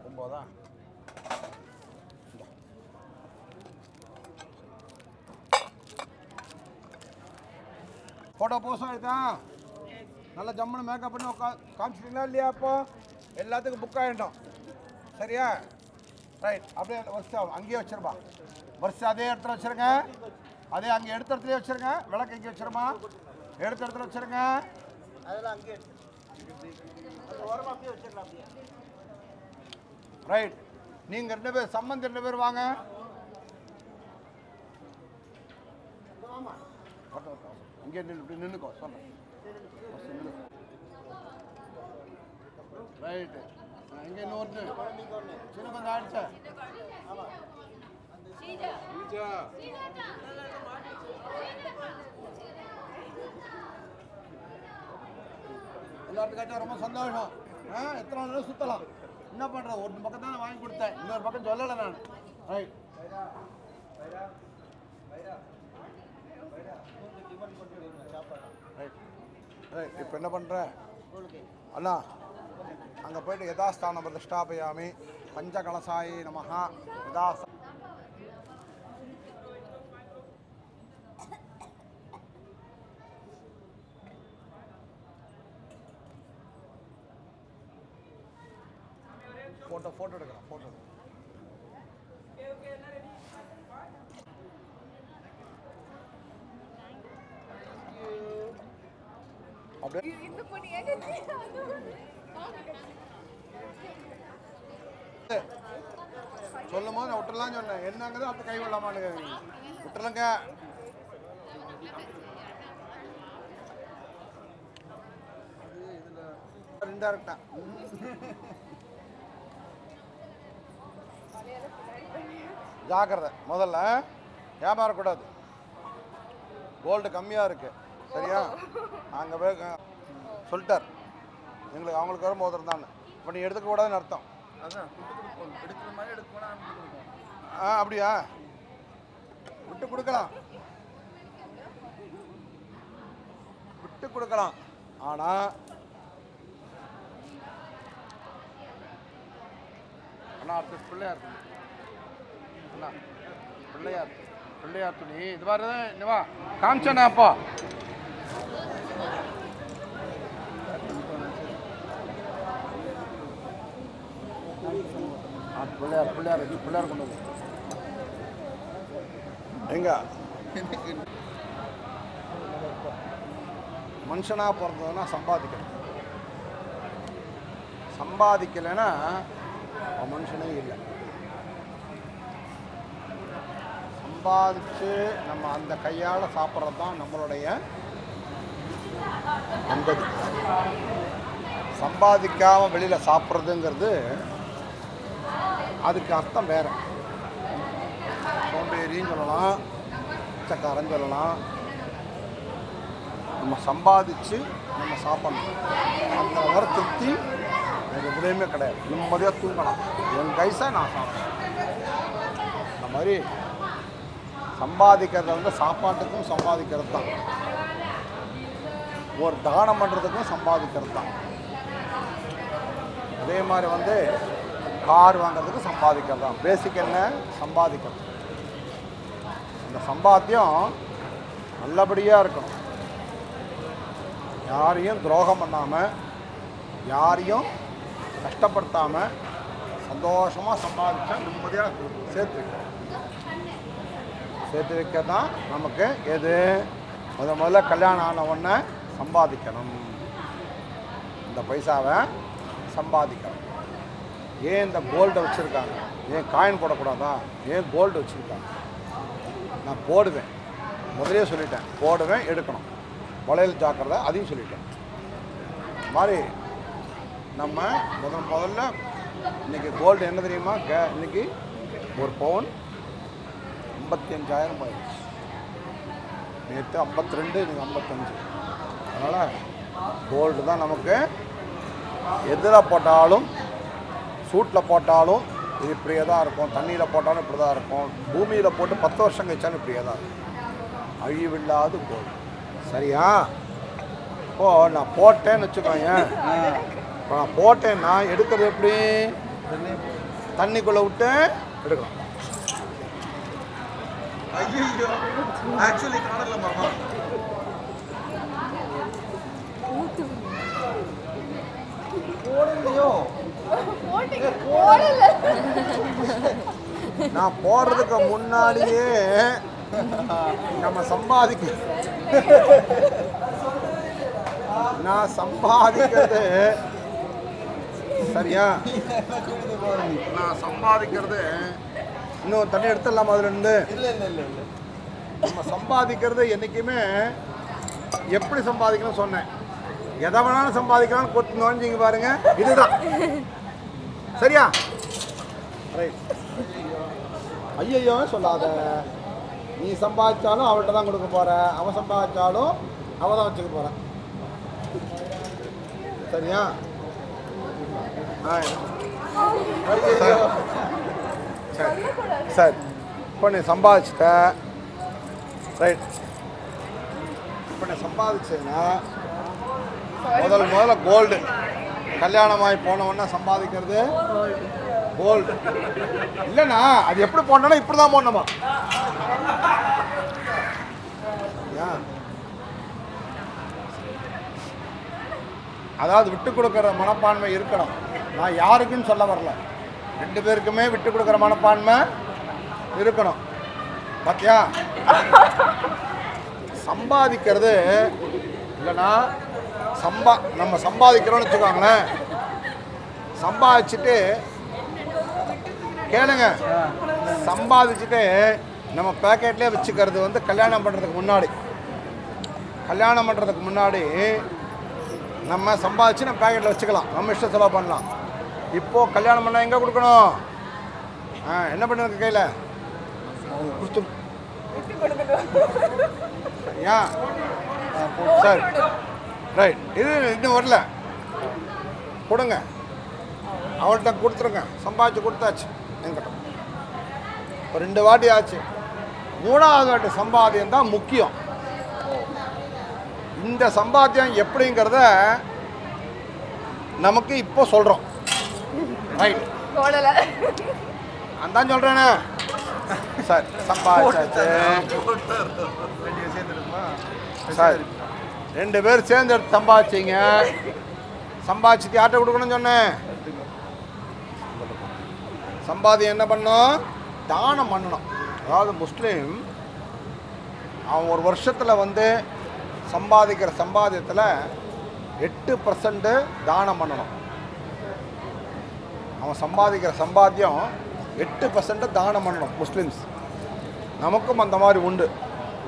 Speaker 2: ஒம்போதான் ஃபோட்டோ போஸ்ட் ஆகிடுதா? நல்லா ஜம்முன்னு மேக்கப் பண்ணி காமிச்சிட்டிங்களா இல்லையா? அப்போ எல்லாத்துக்கும் புக் ஆகிட்டோம். சரியா? ரைட். அப்படியே வருஷம் அங்கேயே வச்சிருப்பா. வருஷம் அதே இடத்துல வச்சுருங்க. அதே அங்கே எடுத்த இடத்துலேயே வச்சுருங்க. விளக்கு இங்கே வச்சுருமா. எடுத்த இடத்துல வச்சுருங்க.
Speaker 5: அதெல்லாம் அங்கேயே ரைட்.
Speaker 2: நீங்கள் 2 பேர் சம்பந்தி 2 பேர் வாங்க. இங்கே இப்படி நின்றுக்கோ சொல்கிறேன். ரைட்டு. இங்கே இன்னொரு சின்ன கொஞ்சம் ஆயிடுச்சா? எல்லாத்துக்காச்சும் ரொம்ப சந்தோஷம். எத்தனை நாள் சுற்றலாம். என்ன பண்ணுறேன், ஒரு பக்கம் தான் வாங்கி கொடுத்தேன், இன்னொரு பக்கம் சொல்லலை நான். ரைட். ரைட். இப்போ என்ன பண்ணுறேன் அண்ணா, அங்கே போயிட்டு யதாஸ்தான பிரதிஷ்டாபயாமி பஞ்சகலசாயி நமஹா யதாஸ்த ஃபோட்டோ எடுக்கலாம். ஃபோட்டோ அப்படியே
Speaker 4: இந்த பொண்ணு ஏங்க
Speaker 2: சொல்லும் போது நான் விட்டுறலாம்னு சொன்னேன். என்னங்கிறது அப்போ கை விடலாமான்னு விட்டுறலங்க. இன்டைரக்டா ஜாக்கிரதை. முதல்ல ஏமாறக்கூடாது. கோல்டு கம்மியாக இருக்கு. சரியா? அங்கே போய் சொல்லிட்டார் எங்களுக்கு, அவங்களுக்கு வர மோதிரம் தான். இப்போ நீ எடுத்துக்க கூடாதுன்னு அர்த்தம்.
Speaker 5: அதான் எடுக்கிற மாதிரி எடுக்கணும்.
Speaker 2: அப்படியா? விட்டு கொடுக்கலாம், விட்டு கொடுக்கலாம். ஆனால் அண்ணா அடுத்த பிள்ளையார் அண்ணா பிள்ளையார் துணி இது மாதிரி தான். வா காமிச்சேண்ணா. அப்போ பிள்ளையார் கொண்டு வந்து எங்க மனுஷனா பிறந்ததுன்னா சம்பாதிக்கணும். சம்பாதிக்கலைன்னா மனுஷனே இல்லை. சம்பாதிச்சு நம்ம அந்த கையால் சாப்பிட்றது தான் நம்மளுடைய அந்தது. சம்பாதிக்காமல் வெளியில் சாப்பிட்றதுங்கிறது அதுக்கு அர்த்தம் வேறு. சோம்பேறின்னு சொல்லலாம், பிச்சைக்காரன்னு சொல்லலாம். நம்ம சம்பாதிச்சு நம்ம சாப்பிடணும். அந்த வர திருப்தி எனக்கு எதுலேயுமே கிடையாது. நிம்மதியாக தூங்கலாம். என் கைசா நான் சாப்பிட்றேன். அந்த மாதிரி சம்பாதிக்கிறத வந்து சாப்பாட்டுக்கும் சம்பாதிக்கிறது தான், ஒரு தானம் பண்ணுறதுக்கும் சம்பாதிக்கிறது தான். அதே மாதிரி வந்து கார் வாங்கிறதுக்கு சம்பாதிக்கிறது தான். பேசிக் என்ன? சம்பாதிக்கிறது. அந்த சம்பாத்தியம் நல்லபடியாக இருக்கணும். யாரையும் துரோகம் பண்ணாமல், யாரையும் கஷ்டப்படுத்தாமல் சந்தோஷமாக சம்பாதிச்சா நிம்மதியாக சேர்த்து வைக்கணும். சேர்த்து வைக்க தான் நமக்கு எது முதல்ல கல்யாணம் ஆன உடனே சம்பாதிக்கணும். இந்த பைசாவை சம்பாதிக்கணும். ஏன் இந்த கோல்டை வச்சுருக்காங்க? ஏன் காயின் போடக்கூடாதா? ஏன் கோல்டு வச்சுருக்காங்க? நான் போடுவேன், முதலே சொல்லிட்டேன். போடுவேன், எடுக்கணும். வளையல் ஜாக்கிரதை, அதையும் சொல்லிட்டேன். மாதிரி நம்ம முதல்ல இன்றைக்கி கோல்டு என்ன தெரியுமா? இன்றைக்கி ஒரு பவுன் 55,000 ஆயிடுச்சு. நேற்று 52, இன்றைக்கி 55. அதனால் கோல்டு தான் நமக்கு. எதில் போட்டாலும், சூட்டில் போட்டாலும் இது இப்படியே தான் இருக்கும். தண்ணியில் போட்டாலும் இப்படி தான் இருக்கும். பூமியில் போட்டு 10 வருஷம் கழிச்சாலும் இப்படியே தான் இருக்கும். அழிவில்லாத கோல்டு. சரியா? இப்போது நான் போட்டேன்னு வச்சுக்கோங்க. இப்போ நான் போட்டேன்னா எடுக்கிறது எப்படி? தண்ணிக்குள்ளே விட்டு எடுக்கலாம்.
Speaker 5: ஐயோ ஆக்சுவலி காணல மாமா. போடலையோ?
Speaker 2: நான் போடுறதுக்கு முன்னாடியே நம்ம நான் சம்பாதிக்கிறது சரியா? நான் சம்பாதிக்கிறது இன்னும் தண்ணி எடுத்துடலாமா அதுல இருந்து?
Speaker 5: இல்லை
Speaker 2: நம்ம சம்பாதிக்கிறது என்றைக்குமே எப்படி சம்பாதிக்கணும்னு சொன்னேன். எதை வேணாலும் சம்பாதிக்கலாம்னு கொத்து நுழைஞ்சிங்க பாருங்க, இதுதான் சரியா? ரைட். ஐயோ சொல்லாத. நீ சம்பாதிச்சாலும் அவள்கிட்ட தான் கொடுக்க போற, அவன் சம்பாதிச்சாலும் அவன் தான் வச்சுக்க போற. சரியா? சரி சரி. இப்போ நீ சம்பாதிச்சிட்ட, ரைட். இப்போ நீ சம்பாதிச்சேன்னா முதல்ல கோல்டு. கல்யாணமாகி போனவொன்னா சம்பாதிக்கிறது கோல்டு இல்லைண்ணா. அது எப்படி போடணும்னா இப்படி தான் போடணுமா? அதாவது விட்டு கொடுக்குற மனப்பான்மை இருக்கணும். நான் யாருக்குன்னு சொல்ல வரல, 2 பேருக்குமே விட்டு கொடுக்குற மனப்பான்மை இருக்கணும். பார்த்தியா? சம்பாதிக்கிறது இல்லைன்னா நம்ம சம்பாதிக்கிறோம்னு வச்சுக்கோங்களேன். சம்பாதிச்சுட்டு கேளுங்க, சம்பாதிச்சுட்டு நம்ம பேக்கெட்லேயே வச்சுக்கிறது வந்து கல்யாணம் பண்ணுறதுக்கு முன்னாடி. கல்யாணம் பண்ணுறதுக்கு முன்னாடி நம்ம சம்பாதிச்சு நம்ம பேக்கெட்டில் வச்சுக்கலாம், நம்ம இஷ்டம் செலவு பண்ணலாம். இப்போது கல்யாணம் பண்ணால் எங்கே கொடுக்கணும்? என்ன பண்ணுறது கையில் கொடுத்து ஏன் சரி ரைட். இது இன்னும் வரல, கொடுங்க, அவள்கிட்ட கொடுத்துருங்க. சம்பாதிச்சு கொடுத்தாச்சு என்கிட்ட. இப்போ 2 வாட்டி ஆச்சு. 3வது வாட்டி சம்பாத்தியம் தான் முக்கியம். இந்த சம்பாத்தியம் எப்படிங்கிறத நமக்கு இப்போ சொல்கிறோம். ரைட், அதான் சொல்கிறேனே. சரி, சம்பாதிச்சாச்சு. சரி, 2 பேர் சேர்ந்து எடுத்து சம்பாதிச்சிங்க. சம்பாதிச்சுட்டு யார்கிட்ட கொடுக்கணும்னு சொன்னேன்? சம்பாதியம் என்ன பண்ணணும்? தானம் பண்ணணும். அதாவது முஸ்லீம் அவன் ஒரு வருஷத்தில் வந்து சம்பாதிக்கிற சம்பாதியத்தில் 8% தானம் பண்ணணும். அவன் சம்பாதிக்கிற சம்பாத்தியம் 8% தானம் பண்ணணும் முஸ்லீம்ஸ். நமக்கும் அந்த மாதிரி உண்டு.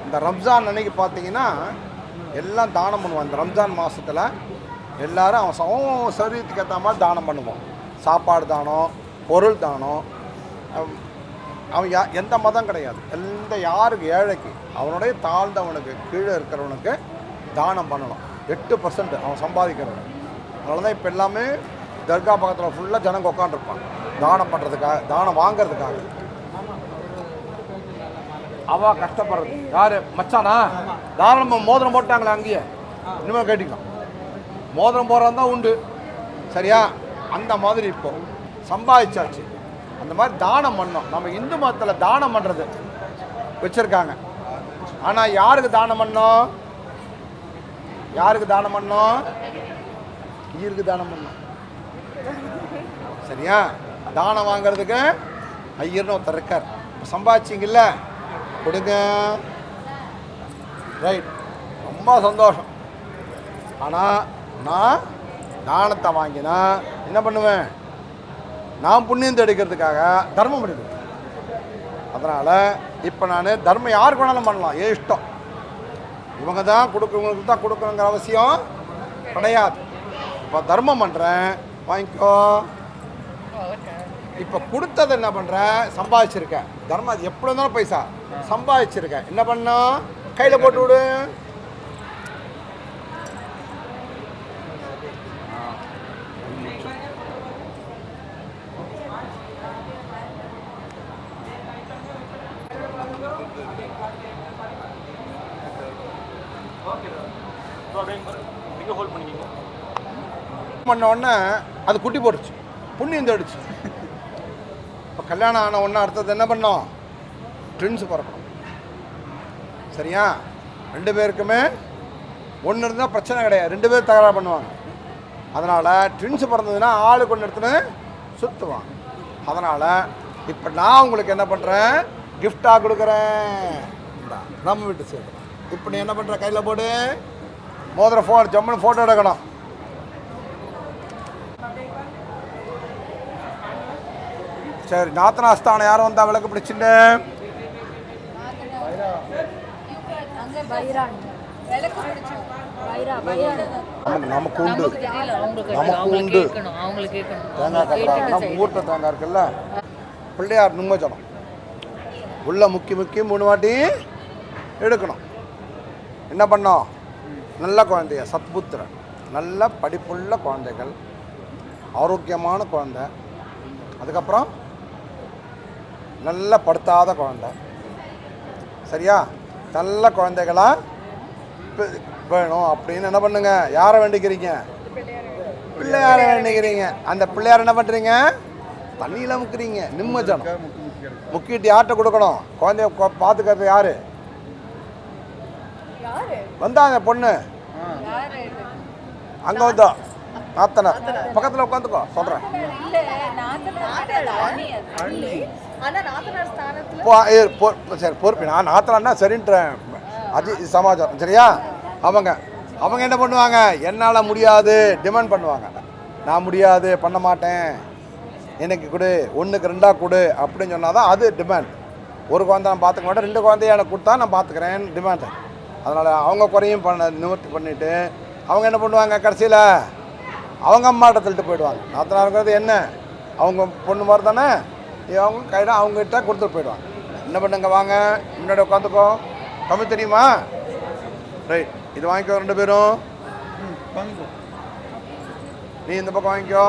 Speaker 2: இந்த ரம்ஜான் அன்னைக்கு பார்த்தீங்கன்னா எல்லாம் தானம் பண்ணுவான். இந்த ரம்ஜான் மாதத்தில் எல்லோரும் அவன் சரீரத்துக்கு ஏற்ற மாதிரி தானம் பண்ணுவான். சாப்பாடு தானம், பொருள் தானம். அவன் எந்த மதம் கிடையாது. யாருக்கு ஏழைக்கு, அவனுடைய தாழ்ந்தவனுக்கு, கீழே இருக்கிறவனுக்கு தானம் பண்ணணும். 8% அவன் சம்பாதிக்கிறவன். அதனால தான் இப்போ எல்லாமே தர்கா பக்கத்தில் ஃபுல்லாக ஜனங்க உட்காந்துருப்பான் தானம் பண்ணுறதுக்காக, தானம் வாங்கிறதுக்காக. அவ கஷ்டப்படுறது யார் மச்சானா? தாராளமாக மோதிரம் போட்டாங்களே அங்கேயே, இனிமேல் கேட்டிக்கலாம். மோதிரம் போடுறது தான் உண்டு. சரியா? அந்த மாதிரி இப்போ சம்பாதிச்சாச்சு. அந்த மாதிரி தானம் பண்ணோம். நம்ம இந்து மதத்தில் தானம் பண்ணுறது வச்சுருக்காங்க. ஆனால் யாருக்கு தானம் பண்ணோம்? யாருக்கு தானம் பண்ணோம்? ஈருக்கு தானம் பண்ணோம். சரியா? தானம் வாங்கிறதுக்கு ஐயர்னு ஒருத்தர் இருக்கார். சம்பாதிச்சிங்கல்ல, கொடுங்க. ரைட், ரொம்ப சந்தோஷம். ஆனால் நான் தானத்தை வாங்கினா என்ன பண்ணுவேன்? நான் புண்ணியம் எடுக்கிறதுக்காக தர்மம் பண்ணிடுவேன். அதனால் இப்போ நான் தர்மம் யாருக்கு வேணாலும் பண்ணலாம், ஏன் இஷ்டம். இவங்க தான் கொடுக்குறவங்களுக்கு தான் கொடுக்கணுங்கிற அவசியம் கிடையாது. இப்போ தர்மம் பண்ணுறேன், வாங்கிக்கோ. இப்போ கொடுத்தது என்ன பண்ணுறேன்? சம்பாதிச்சிருக்கேன். தர்மம் அது எப்படி இருந்தாலும் பைசா சம்பாதிச்சிருக்கேன். என்ன பண்ணோம்? கையில் போட்டு விடு. பண்ண உடனே அது குட்டி போட்டுச்சு, புண்ணியம் தேடிச்சு. இப்போ கல்யாணம் ஆன உடனே அடுத்தது என்ன பண்ணோம்? ட்வின்ஸ் பிறக்கணும். சரியா? 2 பேருக்குமே ஒன்று இருந்தால் பிரச்சனை கிடையாது, 2 பேர் தகராறு பண்ணுவாங்க. அதனால் ட்வின்ஸ் பிறந்ததுன்னா ஆளுக்கு ஒன்று எடுத்துன்னு சுற்றுவாங்க. அதனால் இப்போ நான் உங்களுக்கு என்ன பண்ணுறேன்? கிஃப்டாக கொடுக்குறேன். நம்ம வீட்டு சேர்த்து இப்போ நீ என்ன பண்ணுற? கையில் போடு, மோதிர ஜம்முன்னு ஃபோட்டோ எடுக்கணும். சரி, நாத்தனாஸ்தானம் யாரும் வந்தா விளக்கு பிடிச்சுட்டு
Speaker 4: விளக்கு பிடிச்சோம்.
Speaker 2: நமக்கு உண்டு,
Speaker 8: தெரியல அவங்களுக்கு
Speaker 2: நமக்கு உண்டு.
Speaker 8: அவங்களுக்கு கேட்கணும்.
Speaker 2: தேங்காய் கட்டுறாங்கன்னா முகூர்த்த தேங்காய் இருக்குல்ல, பிள்ளையார் நிம்மச்சனம் உள்ள முக்கி 3 வாட்டி எடுக்கணும். என்ன பண்ணோம்? நல்ல குழந்தைய சத்புத்திரன், நல்ல படிப்புள்ள குழந்தைகள், ஆரோக்கியமான குழந்தை, அதுக்கப்புறம் நல்ல படுத்தாத குழந்தை, சரியா? நல்ல குழந்தைகளா வேணும் அப்படின்னு என்ன பண்ணுங்க? யாரை வேண்டிக்கிறீங்க? பிள்ளையாரை வேண்டிக்கிறீங்க. அந்த பிள்ளையார் என்ன பண்ணுறீங்க? தண்ணியில் முக்கிறீங்க. நிம்மஜனம் முக்கிட்டு யார்கிட்ட கொடுக்கணும்? குழந்தைய பார்த்துக்கிறது யாரு? வந்தாங்க பொண்ணு அங்கே வந்தா நாத்தனார் பக்கத்தில் உட்காந்துக்கோ சொல்கிறேன். சரி பொறுப்பு, நான் நாத்தனார்னா சரின்றேன். அது சமாச்சாரம் சரியா? அவங்க என்ன பண்ணுவாங்க? என்னால் முடியாது டிமாண்ட் பண்ணுவாங்க. நான் முடியாது, பண்ண மாட்டேன், எனக்கு கொடு, 1க்கு 2 கொடு அப்படின்னு சொன்னால் தான் அது டிமாண்ட். ஒரு குழந்தை நான் பார்த்துக்க மாட்டேன், 2 குழந்தைய எனக்கு கொடுத்தா நான் பார்த்துக்கிறேன் டிமாண்டு. அதனால் அவங்க குறையும் நிவர்த்தி பண்ணிவிட்டு அவங்க என்ன பண்ணுவாங்க? கடைசியில் அவங்க அம்மாட்ட தள்ளிட்டு போயிடுவாங்க. நாத்தனாருங்கிறது என்ன? அவங்க பொண்ணு மாதிரி தானே, அவங்க கையில் அவங்ககிட்ட கொடுத்துட்டு போயிடுவாங்க. என்ன பண்ணுங்க? வாங்க முன்னாடி உட்காந்துக்கோ. தமிழ் தெரியுமா? ரைட், இது வாங்கிக்கோ 2 பேரும். நீ இந்த பக்கம் வாங்கிக்கோ.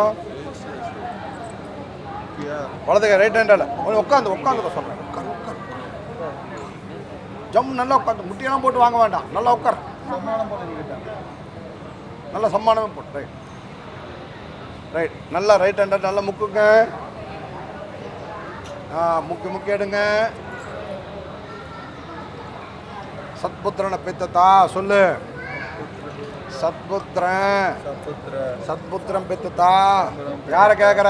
Speaker 2: வலதுக்க ரைட் ஹேண்டில் உட்காந்துக்கோ சொல்கிறேன். உட்கார் ஜம் நல்லா உட்காந்து, முட்டியெல்லாம் போட்டு வாங்க வேண்டாம், நல்லா உட்கார். நல்லா சம்மானமே போட்டு. ரைட் ரைட், நல்லா ரைட் ஹேண்டட் நல்லா முக்குங்க. முக்கி எடுங்க. சத்புத்திரனை பெத்ததா சொல்லு. சத்புத்திரன் பெத்ததா. யாரை கேட்குற?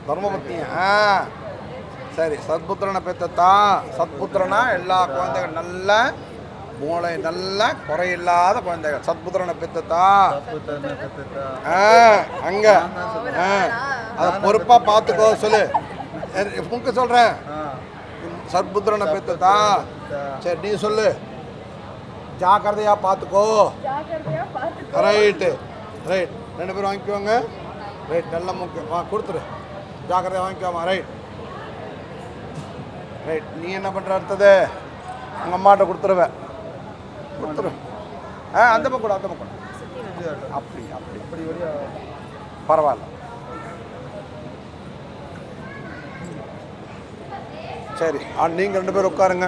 Speaker 2: தர்மபத்தியா? சரி, சத்புத்திரனை பெத்ததா. சத்புத்திரனா எல்லா குழந்தைகள் நல்ல மூளை, நல்ல குறையில்லாத குழந்தைகள். சத்புத்திரனை பெத்ததா. அங்க அதை பொறுப்பா பார்த்துக்கோ சொல்லு. முக்க சொல்றேன். சத்புத்திரனை பெத்ததா. சரி, நீ சொல்லு. ஜாக்கிரதையா பார்த்துக்கோ. ரைட்டு ரைட், 2 பேரும் வாங்கிக்குவாங்க. ரைட், நல்ல முக்கியம். கொடுத்துரு, ஜாக்கிரதையா வாங்கிக்கோமா. ரைட் ரைட், நீ என்ன பண்ணுற? அடுத்தது உங்கள் அம்மாட்ட கொடுத்துரு. அந்த பக்கம் கூட, அந்த பக்கம் அப்படி பரவாயில்ல. சரி, நீங்கள் 2 பேரும் உட்காருங்க.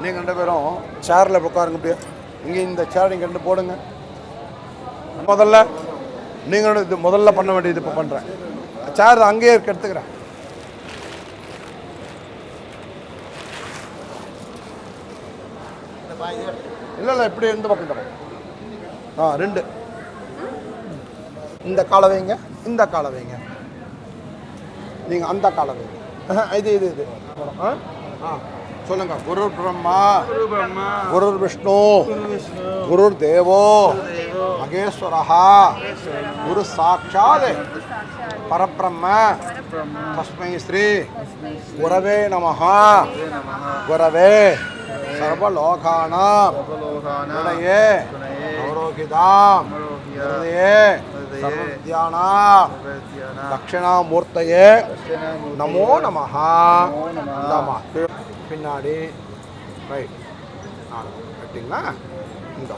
Speaker 2: நீங்கள் 2 பேரும் சேரில் உட்காருங்க. அப்படியே இங்கே இந்த சேர் நீங்கள் 2 போடுங்க. முதல்ல நீங்கள் இது முதல்ல பண்ண வேண்டியது இப்போ பண்ணுறேன். சேர் அங்கேயே இருக்க எடுத்துக்கிறேன். இல்லை இப்படி எந்த பக்கம் 2 இந்த காலை வைங்க, இந்த காலை வைங்க. நீங்கள் அந்த காலை வைங்க. இது சொல்லுங்க. குரு பிரம்மா குரு விஷ்ணு குரு தேவோ மகேஸ்வரஹா குரு சாட்சாத் பரபிரம்ம தஸ்மை ஸ்ரீ குரவே நமஹ. குரவே சர்வலோகானாம் ஹிருதயே நவரோகிதாம் ஹிருதயே சர்வவித்யானாம் தட்சிணாமூர்த்தயே நமோ நமஹ. பின்னாடி ரைட் கட்டிங்களா? இந்த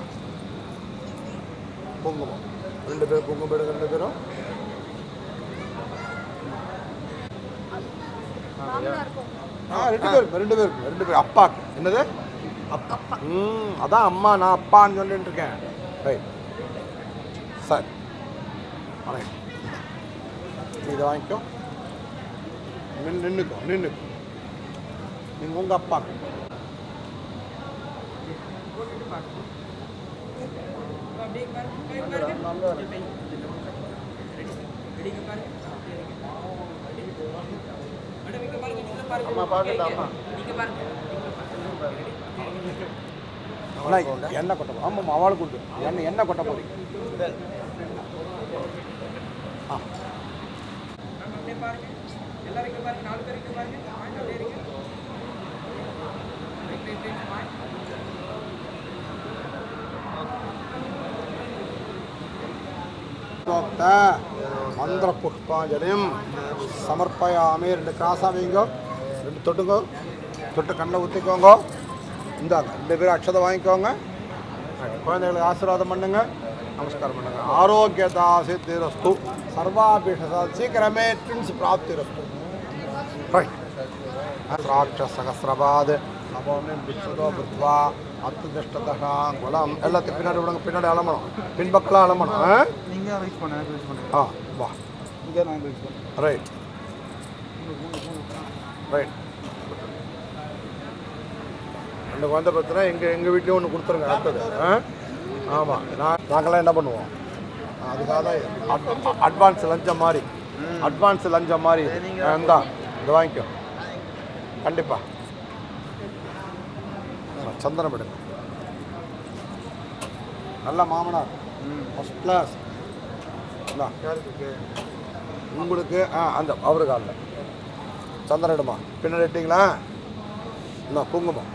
Speaker 2: குங்குமம் 2 பேர் குங்குமம் எடுங்க. 2 பேரும் ரெண்டு பேருக்கு அப்பாக்கு. என்னது அப்பா? அதான் அம்மா, நான் அப்பான்னு சொல்லிட்டு இருக்கேன். ரைட் சரி, இதை வாங்கிக்கோ. நின்றுக்கோ. நீங்கள் உங்கள் அப்பாக்கு. எண்ணெய் கொட்ட போகிறோம். ஆமாம், அவளுக்கு உண்டு. எண்ணெய் கொட்ட போகிறீங்க. மந்திர புஷ்பாஞ்சலியும் சமர்ப்பயாமே. 2 கிராஸாக வைங்கோ, 2 தொட்டுங்கோ, தொட்டு கண்ணில் ஊற்றிக்கோங்க. இந்தாங்க 2 பேரும் அக்ஷதை வாங்கிக்கோங்க. குழந்தைகளுக்கு ஆசீர்வாதம் பண்ணுங்க, நமஸ்காரம் பண்ணுங்க. ஆரோக்கியதா சித்திரஸ்து சர்வாபிஷா சீக்கிரமே ட்வின்ஸ் பிராப்திரஸ்து. ராட்சசகசிரபாத் நவோமியம் பிக்ஷதோ பிருத்வா அத்துதிஷ்டதா குலம். எல்லாத்தையும் பின்னாடி விடுங்க, பின்னாடி அலம்பணும், பின்பக்கெல்லாம் அலம்பணும்.
Speaker 5: நீங்கள் ரைஸ் பண்ணுங்க.
Speaker 2: ஆ வா,
Speaker 5: இங்கே நான் ரைஸ் பண்ணுறேன்.
Speaker 2: Right right. 2 குழந்தை பார்த்தீங்கன்னா எங்கள் வீட்லேயும் ஒன்று கொடுத்துருங்க அடுத்தது. ஆமாம், நாங்களாம் என்ன பண்ணுவோம், அதுக்காக தான் அட்வான்ஸ் லஞ்சம் மாதிரி இந்தா இது வாங்கிக்கோ கண்டிப்பாக. சந்தனம் எடுங்க, நல்ல மாமனார், ஃபஸ்ட் கிளாஸ். உங்களுக்கு அந்த அவரு காலில் சந்தனம் எடுமா. பின்னாடி இட்டிங்களா? குங்குமம்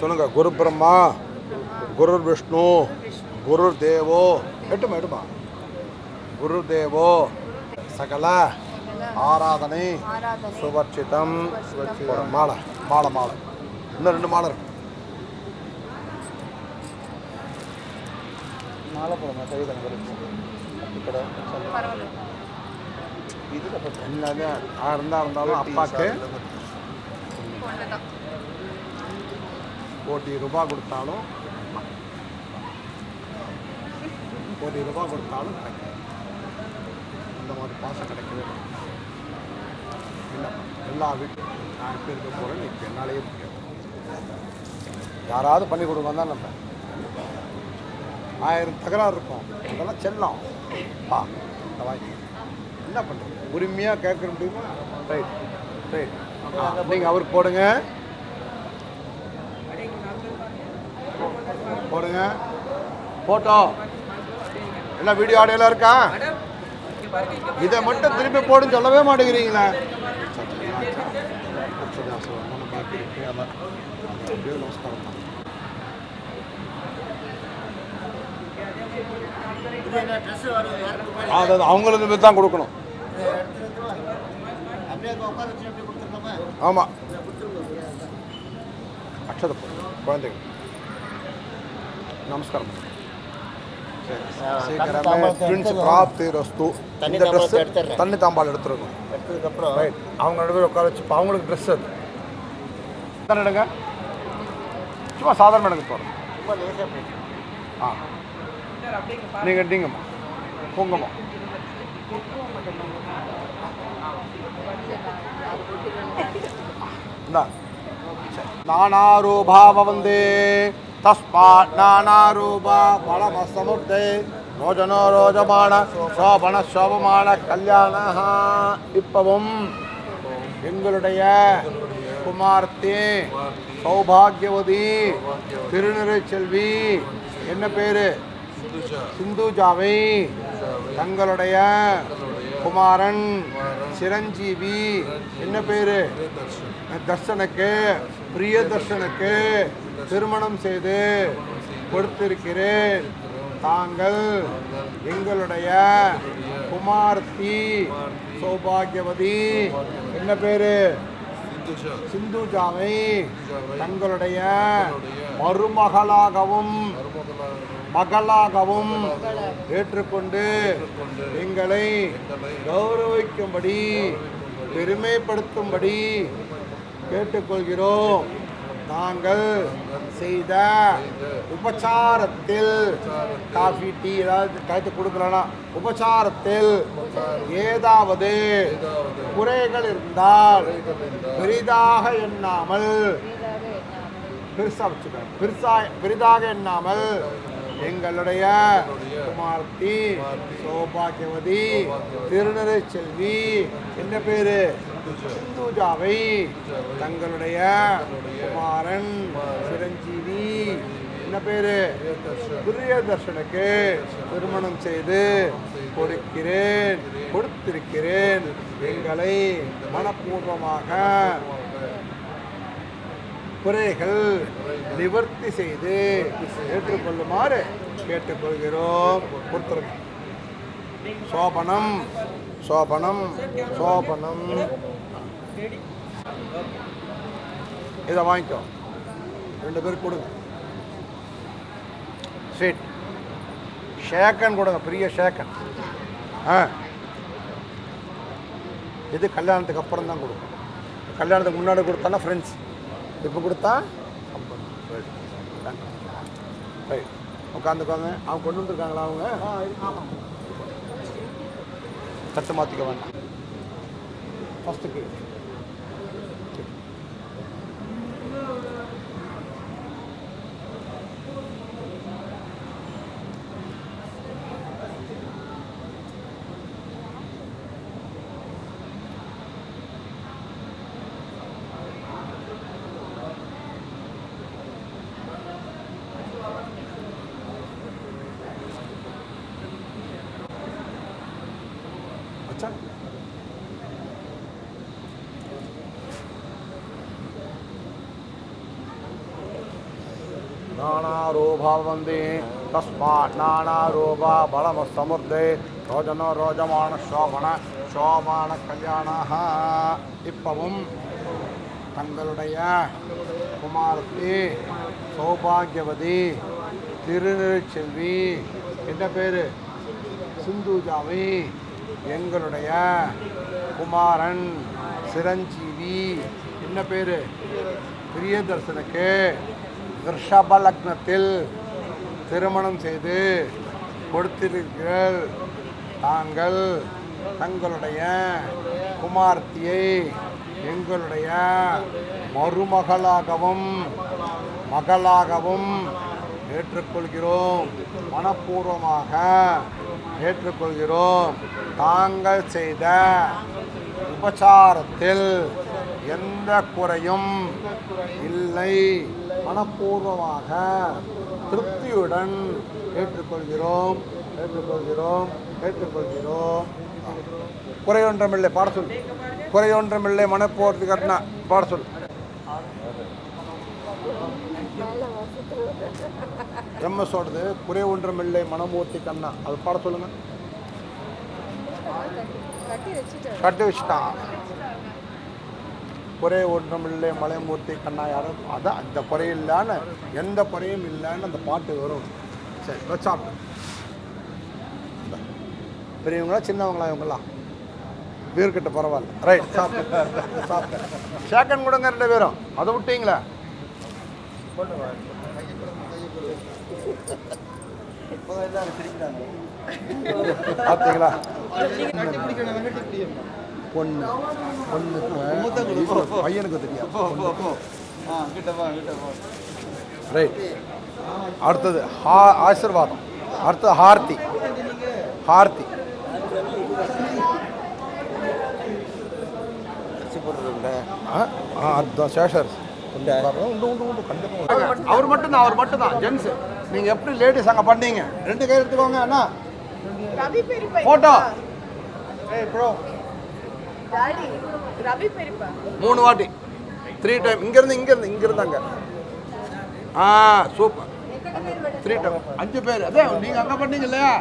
Speaker 2: சொல்லுங்க. குரு பிரம்மா, குரு விஷ்ணு, குரு தேவோ. எடுமா. குரு தேவோ சகல ஆராதனை சுவர்ச்சிதம். மாலை மாலை மாலை, இன்னும் 2 மாலை இருக்கு.
Speaker 5: மாலை போடுங்க, கை தங்க
Speaker 2: என்னது இருந்தாலும் அப்பாவுக்கு ₹1 கோடி கொடுத்தாலும் ₹1 கோடி கொடுத்தாலும் கிடைக்கும். அந்த மாதிரி பாசம் கிடைக்கவே இல்லை. எல்லா வீட்டும் நான் இப்போ இருக்க போகிறேன்னு இப்போ என்னாலேயே முடியாது. யாராவது பண்ணி கொடுங்க தான். நம்ம 1000 தகராறு இருக்கும், அதெல்லாம் செல்லம். இந்த வாங்கி என்ன பண்ணுறது, உரிமையாக கேட்க முடியுமா? Right right. நீங்கள் அவருக்கு போடுங்க ஃபோட்டோ. என்ன வீடியோ ஆடியோலாம் இருக்கா? இதை மட்டும் திருப்பி போடுன்னு சொல்லவே மாட்டேங்கிறீங்களா? நமஸ்காரம். அது அவங்களுக்கு தான் கொடுக்கணும். ஆமாம், அக்ஷதை குழந்தைங்க நமஸ்காரம். சீக்கிரமே ட்வின்ஸ் பிராப்தி ரஸ்து. இந்த ட்ரெஸ் தண்ணி தாம்பால் எடுத்துருக்கோம். எடுத்ததுக்கப்புறம் ரைட் அவங்க 2 பேரும் உட்கார வச்சு அவங்களுக்கு ட்ரெஸ் அது தானே எடுங்க. சும்மா சாதாரண எனக்கு போகிறோம். நீங்கள் எடுங்கம்மா குங்குமம். நானாரூபாவ வந்தே தஸ்மாத் நானாரூபா பலமசமுர்த்தே ரோஜனோ ரோஜமான சோபன சோபமான கல்யாண. இப்பவும் எங்களுடைய குமார்த்தி சௌபாகியவதி திருநிறை செல்வி என்ன பேரு சிந்துஜாவை தங்களுடைய குமாரன் சிரஞ்சீவி என்ன பேரு தர்ஷனுக்கு பிரியதர்ஷனுக்கு திருமணம் செய்து கொடுத்திருக்கிறேன். தாங்கள் எங்களுடைய குமார்த்தி சௌபாகியவதி என்ன பேரு சிந்துஜாவை தங்களுடைய மகளாகவும் ஏற்றுக்கொண்டு எங்களை கௌரவிக்கும்படி பெருமைப்படுத்தும்படி கேட்டுக்கொள்கிறோம். நாங்கள் செய்த உபச்சாரத்தில் காஃபி டீ ஏதாவது கைத்து கொடுக்கலன்னா உபச்சாரத்தில் ஏதாவது குறைகள் இருந்தால் பெரிதாக எண்ணாமல் பெரிதாக எண்ணாமல் எங்களுடைய குமார்த்தி சௌபாகியவதி திருநிறை செல்வி என்ன பேரு சிந்துஜாவை தங்களுடைய குமாரன் சிரஞ்சீவி என்ன பேரு? பிரியதர்ஷனுக்கு திருமணம் செய்து கொடுத்திருக்கிறேன். எங்களை மனப்பூர்வமாக குறைகள் நிவர்த்தி செய்து ஏற்றுக்கொள்ளுமாறு கேட்டுக்கொள்கிறோம். கொடுத்துருங்க. சோபனம் சோபனம் சோபனம். இதை வாங்கிக்கோ. 2 பேருக்கு கொடுங்க. ஸ்வீட் ஷேக்கன் கொடுங்க. பெரிய ஷேக்கன். இது கல்யாணத்துக்கு அப்புறம் தான் கொடுக்கும். கல்யாணத்துக்கு முன்னாடி கொடுத்தானா ஃப்ரெண்ட்ஸ், இப்போ கொடுத்தா ரைட். உட்காந்துக்கோங்க. அவங்க கொண்டு வந்துருக்காங்களா? அவங்க தட்டு மாற்றிக்க வேண்டாம். ஃபஸ்ட்டுக்கு नानारोभावन्ति तस्मात् नानारोभा बलमसमुद्रे रोजनो रोजमान शोभन கல்யாணாக. இப்பவும் தங்களுடைய குமாரத்தி சௌபாகியவதி திருநெல்வேலி என்ன பேர்? சிந்துஜாவை எங்களுடைய குமாரன் சிரஞ்சீவி என்ன பேர்? பிரியதர்சனுக்கு ரிஷப லக்னத்தில் திருமணம் செய்து கொடுத்திருக்கிறீர்கள். தாங்கள் தங்களுடைய குமார்த்தியை எங்களுடைய மகளாகவும் ஏற்றுக்கொள்கிறோம். மனப்பூர்வமாக ஏற்றுக்கொள்கிறோம். தாங்கள் செய்த உபச்சாரத்தில் எந்த குறையும் இல்லை. மனப்பூர்வமாக திருப்தியுடன் ஏற்றுக்கொள்கிறோம். குறையொன்றமில்லை. பாட சொல். குறையொன்றமில்லை. மனப்பூர்த்தி கட்டினா பாட சொல். எம்எஸோடது குறை ஒன்றமில்லை மனமூர்த்தி கண்ணா. அது பாட சொல்லுங்க. கட்டி வச்சுட்டான். குறை ஒன்றமில்லை மலைமூர்த்தி கண்ணா. யாரும் அதான் அந்த குறையில்லான்னு எந்த குறையும் இல்லைன்னு அந்த பாட்டு வரும். சரி வச்சாப்பிட்டு பெரியவங்களா சின்னவங்களா? இவங்களாம் வீர்கிட்ட பரவாயில்ல. ரைட் சாப்பிட்டு ஷேக்கன் கொடுங்க 2 பேரும். அதை விட்டீங்களா? பார்த்தீங்களா? பையனுக்கு தெரியாது. ரைட். அடுத்தது ஆசீர்வாதம். அடுத்தது ஹார்த்தி. சேஷர் அவர் மட்டும்தான் ஜென்ஸ். நீங்க எப்படி லேடிஸ் அங்க பண்ணீங்க? 2 கை எடுத்துக்கோங்க. அண்ணா போட்டோ 3 வாட்டி 3 டைம். இங்கிருந்து அங்க. சூப்பர். 3 டைம் 5 பேர். அதே நீங்க அங்க பண்ணீங்க இல்லையா?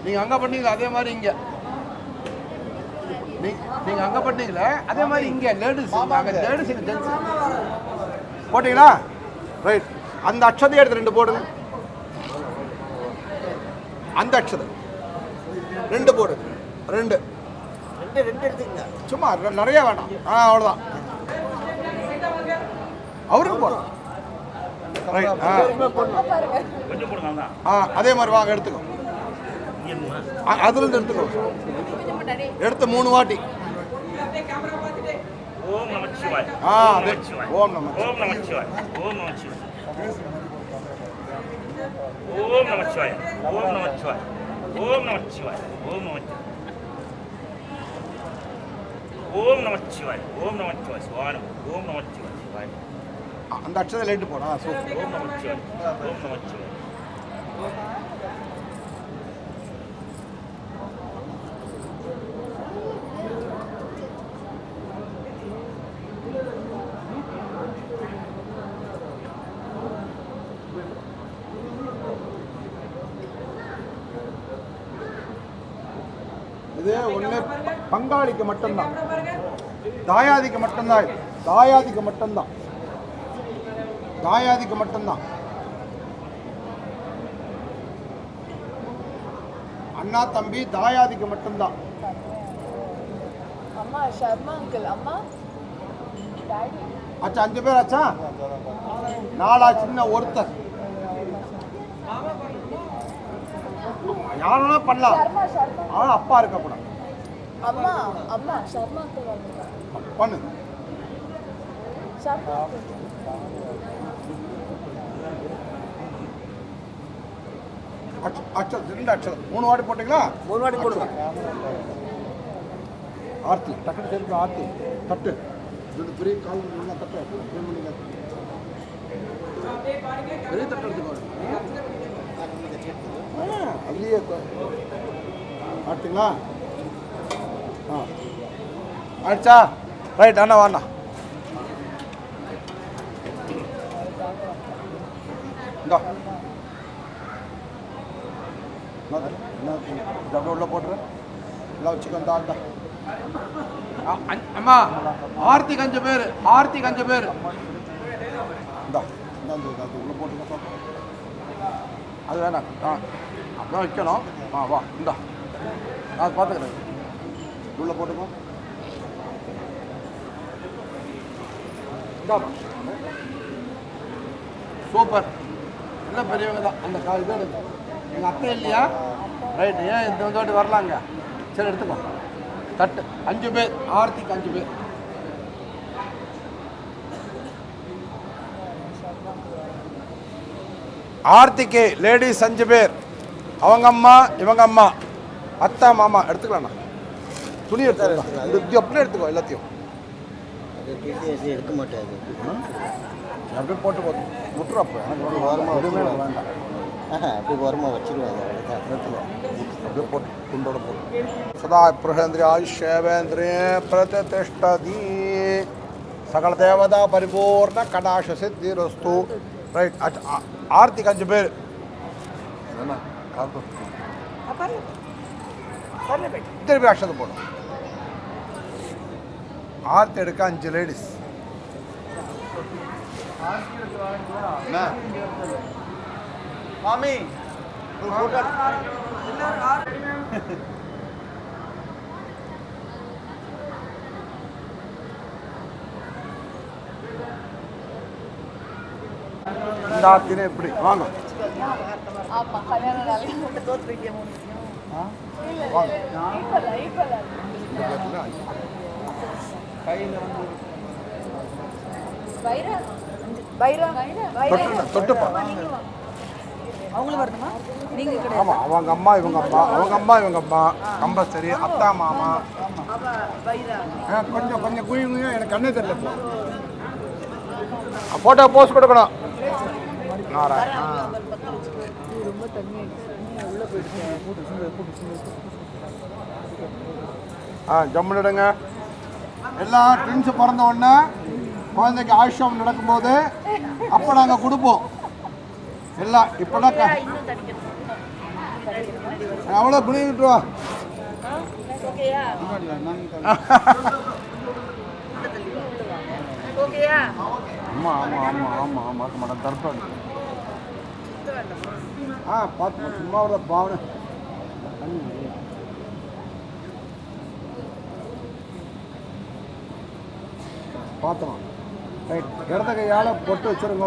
Speaker 2: நீங்க அங்க பண்ணீங்க அதே மாதிரி இங்க. நீங்க அங்க பண்ணீங்களே அதே மாதிரி இங்க லேடிஸ். லேடிஸ் ஜென்ஸ் போட்டீங்களா? ரைட். அந்த அக்ஷதையை எடுத்து 2 போடுங்க. அந்த அக்ஷதை 2 போடு. 2 எடுத்துக்கங்க. சும்மா நிறைய வேண்டாம். அவ்வளோதான். அவருக்கு போடுறோம். ரைட். அதே மாதிரி வாங்க எடுத்துக்கோ. அதுலேருந்து எடுத்துக்கோ. எடுத்து 3 வாட்டி.
Speaker 9: ஓம் நமச்சிவாய்.
Speaker 2: ஓம் நமச்சிவாய்.
Speaker 9: ஓம் நமச்சிவாய். ஓம் நமச்சிவாய். ஓம் நமச்சிவாய். ஓம் நமச்சிவாய். ஓம் நமச்சிவாய். ஓம் நமச்சிவாய். ஓம் நமச்சிவாய். ஓம் நமச்சிவாய். சுவானம். ஓம் நமச்சிவாய்.
Speaker 2: அந்த அக்ஷதை லைட்டு போடா சூப்பர்.
Speaker 9: ஓம் நமச்சிவாய் ஓம் நமச்சிவாய்
Speaker 2: இது ஒன்று பங்காளிக்கு மட்டும்தான், தாயாதிக்கு மட்டும்தான், தாயாதிக்கு மட்டும்தான், தாயாதிக்கு மட்டும்தான். அண்ணா தம்பி தாயாதிக்கு மட்டும்தான்.
Speaker 4: அம்மா ஷர்மா அங்கிள் அம்மா டாடி
Speaker 2: ஆச்சா 5 பேர் ஆச்சா, 4 ஆச்சுன்னா ஒருத்தர் யாருன்னா பண்ணலாம்.
Speaker 4: ஷர்மா ஷர்மா
Speaker 2: ஆனால் அப்பா இருக்கக்கூடாது.
Speaker 4: அம்மா அம்மா ஷர்மா அங்கிள் வந்திருக்காங்க.
Speaker 2: பண்ணு.
Speaker 4: ஷர்மா uncle.
Speaker 2: அச்சல் 2 அச்சல் 3 வாட்டி போட்டீங்களா?
Speaker 3: 3 வாட்டி போடுங்க.
Speaker 2: ஆர்த்தி டக்குனு சேர்த்து ஆர்த்தி தட்டு 2 பெரிய கால் நல்லா தட்டு பெரிய தட்டு எடுத்துக்கோ. அதுலேயே ஆட்டுங்களா? ஆ ஆயிடுச்சா? ரைட் அண்ணா வாண்ணா. இந்தா என்ன உள்ள போட்டுறேன் எல்லாம் வச்சுக்கோ. இந்தா அம்மா ஆர்த்தி 5 பேர், ஆர்த்தி 5 பேர். இந்தா இந்தா உள்ள போட்டுக்கோ. அது வேணாம். ஆ அதான் வைக்கணும். ஆ வா இந்தா நான் பார்த்துக்கிறேன். உள்ள போட்டுக்கோ. இந்தா சூப்பர். எல்லாம் பெரியவங்க தான். அந்த இது எடுத்து எங்கள் அத்தை இல்லையா? ரைட்டு. ஏன் இந்த வாட்டி வரலாங்க? சரி எடுத்துக்கோ. தட்டு 5 பேர், ஆர்த்திக்கு 5 பேர். ஆர்த்திக்கு லேடிஸ் 5 பேர், அவங்க அம்மா இவங்க அம்மா அத்தா மாமா. எடுத்துக்கலாம்ண்ணா. துணி எடுத்துக்கலாம். இது அப்படியே எடுத்துக்கோ எல்லாத்தையும்.
Speaker 3: எடுக்க மாட்டேன்.
Speaker 2: அப்படியே போட்டு போதும் முட்டுறப்போ எனக்கு
Speaker 3: ஓரமாக
Speaker 2: வேண்டாம்.
Speaker 3: அப்படி ஓரமாக வச்சுருவாங்க.
Speaker 2: அப்படியே போட்டு துண்டோட போட்டு சதா பிரகேந்திரிய ஆயுஷேவேந்திரிய பிரதிஷ்டதி சகல தேவதா பரிபூர்ண கடாஷ சித்திரஸ்து. ரைட். ஆர்த்திக்கு 5 பேர். திருப்பி அக்ஷதை போடும். ஆர்த்தி எடுக்க 5 லேடிஸ்.
Speaker 5: மாமி
Speaker 2: இந்த ஆர்த்தினே எப்படி வாங்க
Speaker 4: ஆமா கல்யாண நாளைக்கு முட்டை தோத்துறீங்க.
Speaker 2: வாங்க.
Speaker 4: ஈக்குவலா வைரா வைரா வைரா
Speaker 2: தொட்டுப்பா.
Speaker 6: அவங்களும் வரணுமா? நீங்க கிடையாது.
Speaker 2: ஆமாம் அவங்க அம்மா இவங்க அம்மா, அவங்க அம்மா இவங்க அம்மா கம்பல்சரி. அத்தா மாமா கொஞ்சம் கொஞ்சம் குழிங்க. எனக்கு கண்ணே தெரியல. இப்போ ஃபோட்டோ போஸ்ட் கொடுக்கணும்.
Speaker 4: ரொம்ப தண்ணி உள்ள
Speaker 2: ஜம்முடுங்க. எல்லா ட்வின்ஸு பிறந்த உடனே குழந்தைக்கு ஆயுஷம் நடக்கும்போது அப்போ நாங்கள் கொடுப்போம் எல்லாம். இப்போதான் அவ்வளோ புனிவிட்டுருவா. ஆமாம் ஆமாம் ஆமாம் ஆமாம் ஆமாம் இருக்க மாட்டேன் தர்ப்பம். பார்த்து சும்மா ஒரு பாவனை பார்த்தோம். ரைட். இடத்த கையால் பொட்டு வச்சுருங்க.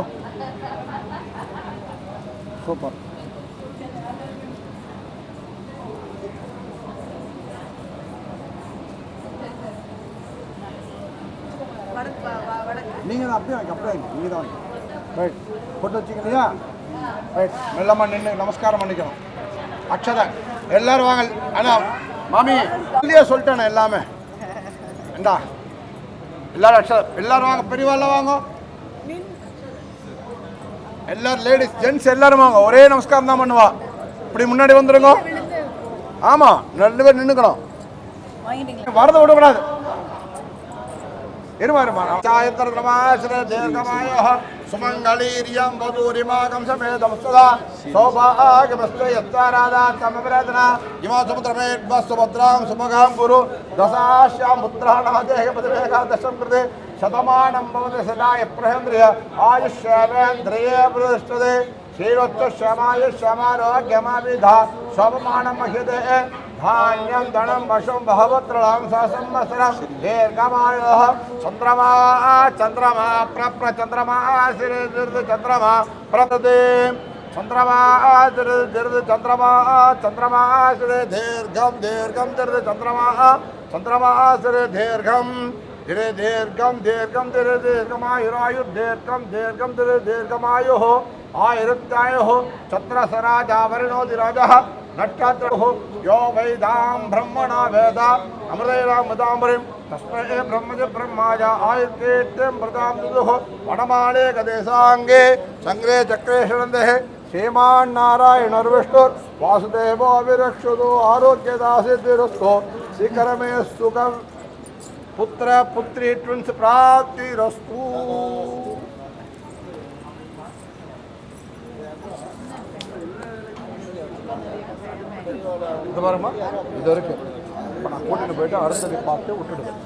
Speaker 2: சூப்பர். நீங்கள் தான் அப்படியே வாங்கி அப்படியே வாங்கி நீங்கள் தான் வாங்கி. ரைட். பொட்டு வச்சிங்க இல்லையா? ரைட். மெல்லமாக நின்று நமஸ்காரம் பண்ணிக்கணும். அக்ஷதை எல்லோரும் வாங்க. ஆனால் மாமி இல்லையா சொல்லிட்டேண்ணே எல்லாமே. இந்தா எல்லாரும் அக்ஷதை எல்லாரும் வாங்க. பெரியவாள்லாம் வாங்க. எல்லாரும் லேடிஸ் ஜென்ட்ஸ் எல்லாரும் வாங்க. ஒரே நமஸ்காரம் தான் பண்ணுவா. இப்படி முன்னாடி வந்துருங்க. ஆமா, 2 பேர் நின்னுக்கணும். வரத விடக்கூடாது. இருமா சுமங்கலீரியம் வதூரிமாகம் சமேதம் சதா சௌபாகமஸ்து யத்தாராதாத்தமபிரதனா இமா சமுத்திரமேத்வஸ்துபத்ராம் சுமகாம் குரு தசாஷ்யாம் புத்ராணாதேகபதிவேகா தசம் கிருதே சதமானம் பவதி சதாய பிரஹேந்திரிய ஆயுஷ்யவேந்திரியே பிரதிஷ்டதே श्रीरोत्तमायुष्यमारोग्यमाविधा शोभमानं मह्यते धान्यं धनं वशं बहवत्रलं ससंवत्सरं दीर्घमायुः चन्द्रमा चन्द्रमा प्रचन्द्रमा चन्द्रमा प्रददे चन्द्रमा चन्द्रमा चन्द्रमा दीर्घं दीर्घं चन्द्रमा चन्द्रमा दीर्घं दीर्घं दीर्घं दीर्घमायुरायुर्दीर्घं दीर्घं दीर्घमायुः आयुरुत्तायुः छत्रसराजावरणोदिराजः नक्षत्रः यो वैदां ब्रह्मणा वेद अमृतैरामृताम्बरीं तस्मै ब्रह्मज ब्रह्माय आयुर्कीर्तिं प्रदां दुदुः वनमाले गदेशाङ्गे सङ्ग्रे चक्रे शरन्देः श्रीमान्नारायणर्विष्णुर् वासुदेवो विरक्षतु आरोग्यदासिद्धिरस्तु शिखरमे सुखं पुत्र पुत्री ट्विन्स प्राप्तिरस्तु. இது பாருமா, இது இருக்கு. இப்போ நான் கூட்டிட்டு போயிட்டு அருந்ததி பார்த்து விட்டுடுவேன்.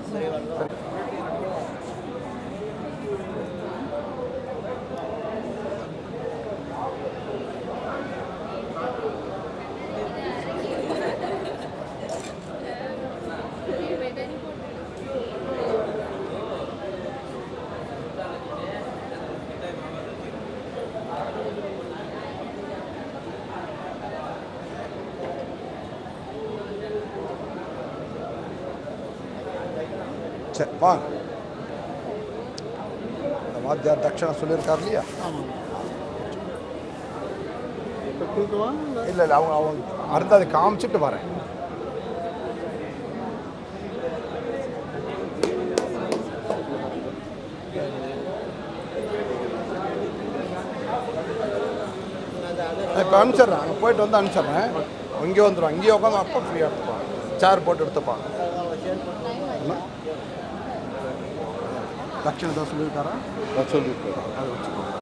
Speaker 2: சரி வாங்க. இந்த வாத்தியார் தட்சணை சொல்லியிருக்காரு இல்லையா? இல்லை இல்லை, அவங்க அடுத்து அதை காமிச்சிட்டு வரேன். இப்போ அனுப்பிச்சிட்றேன். அங்கே போயிட்டு வந்து அனுப்பிச்சிட்றேன். இங்கே வந்துடும். இங்கேயே உட்காந்து அப்போ ஃப்ரீயாக எடுத்துப்பான். சேர் போட்டு எடுத்துப்பான். தட்சிணை தான் சொல்லியிருக்காரா?
Speaker 3: சொல்லியிருக்காரு.
Speaker 2: அதை வச்சு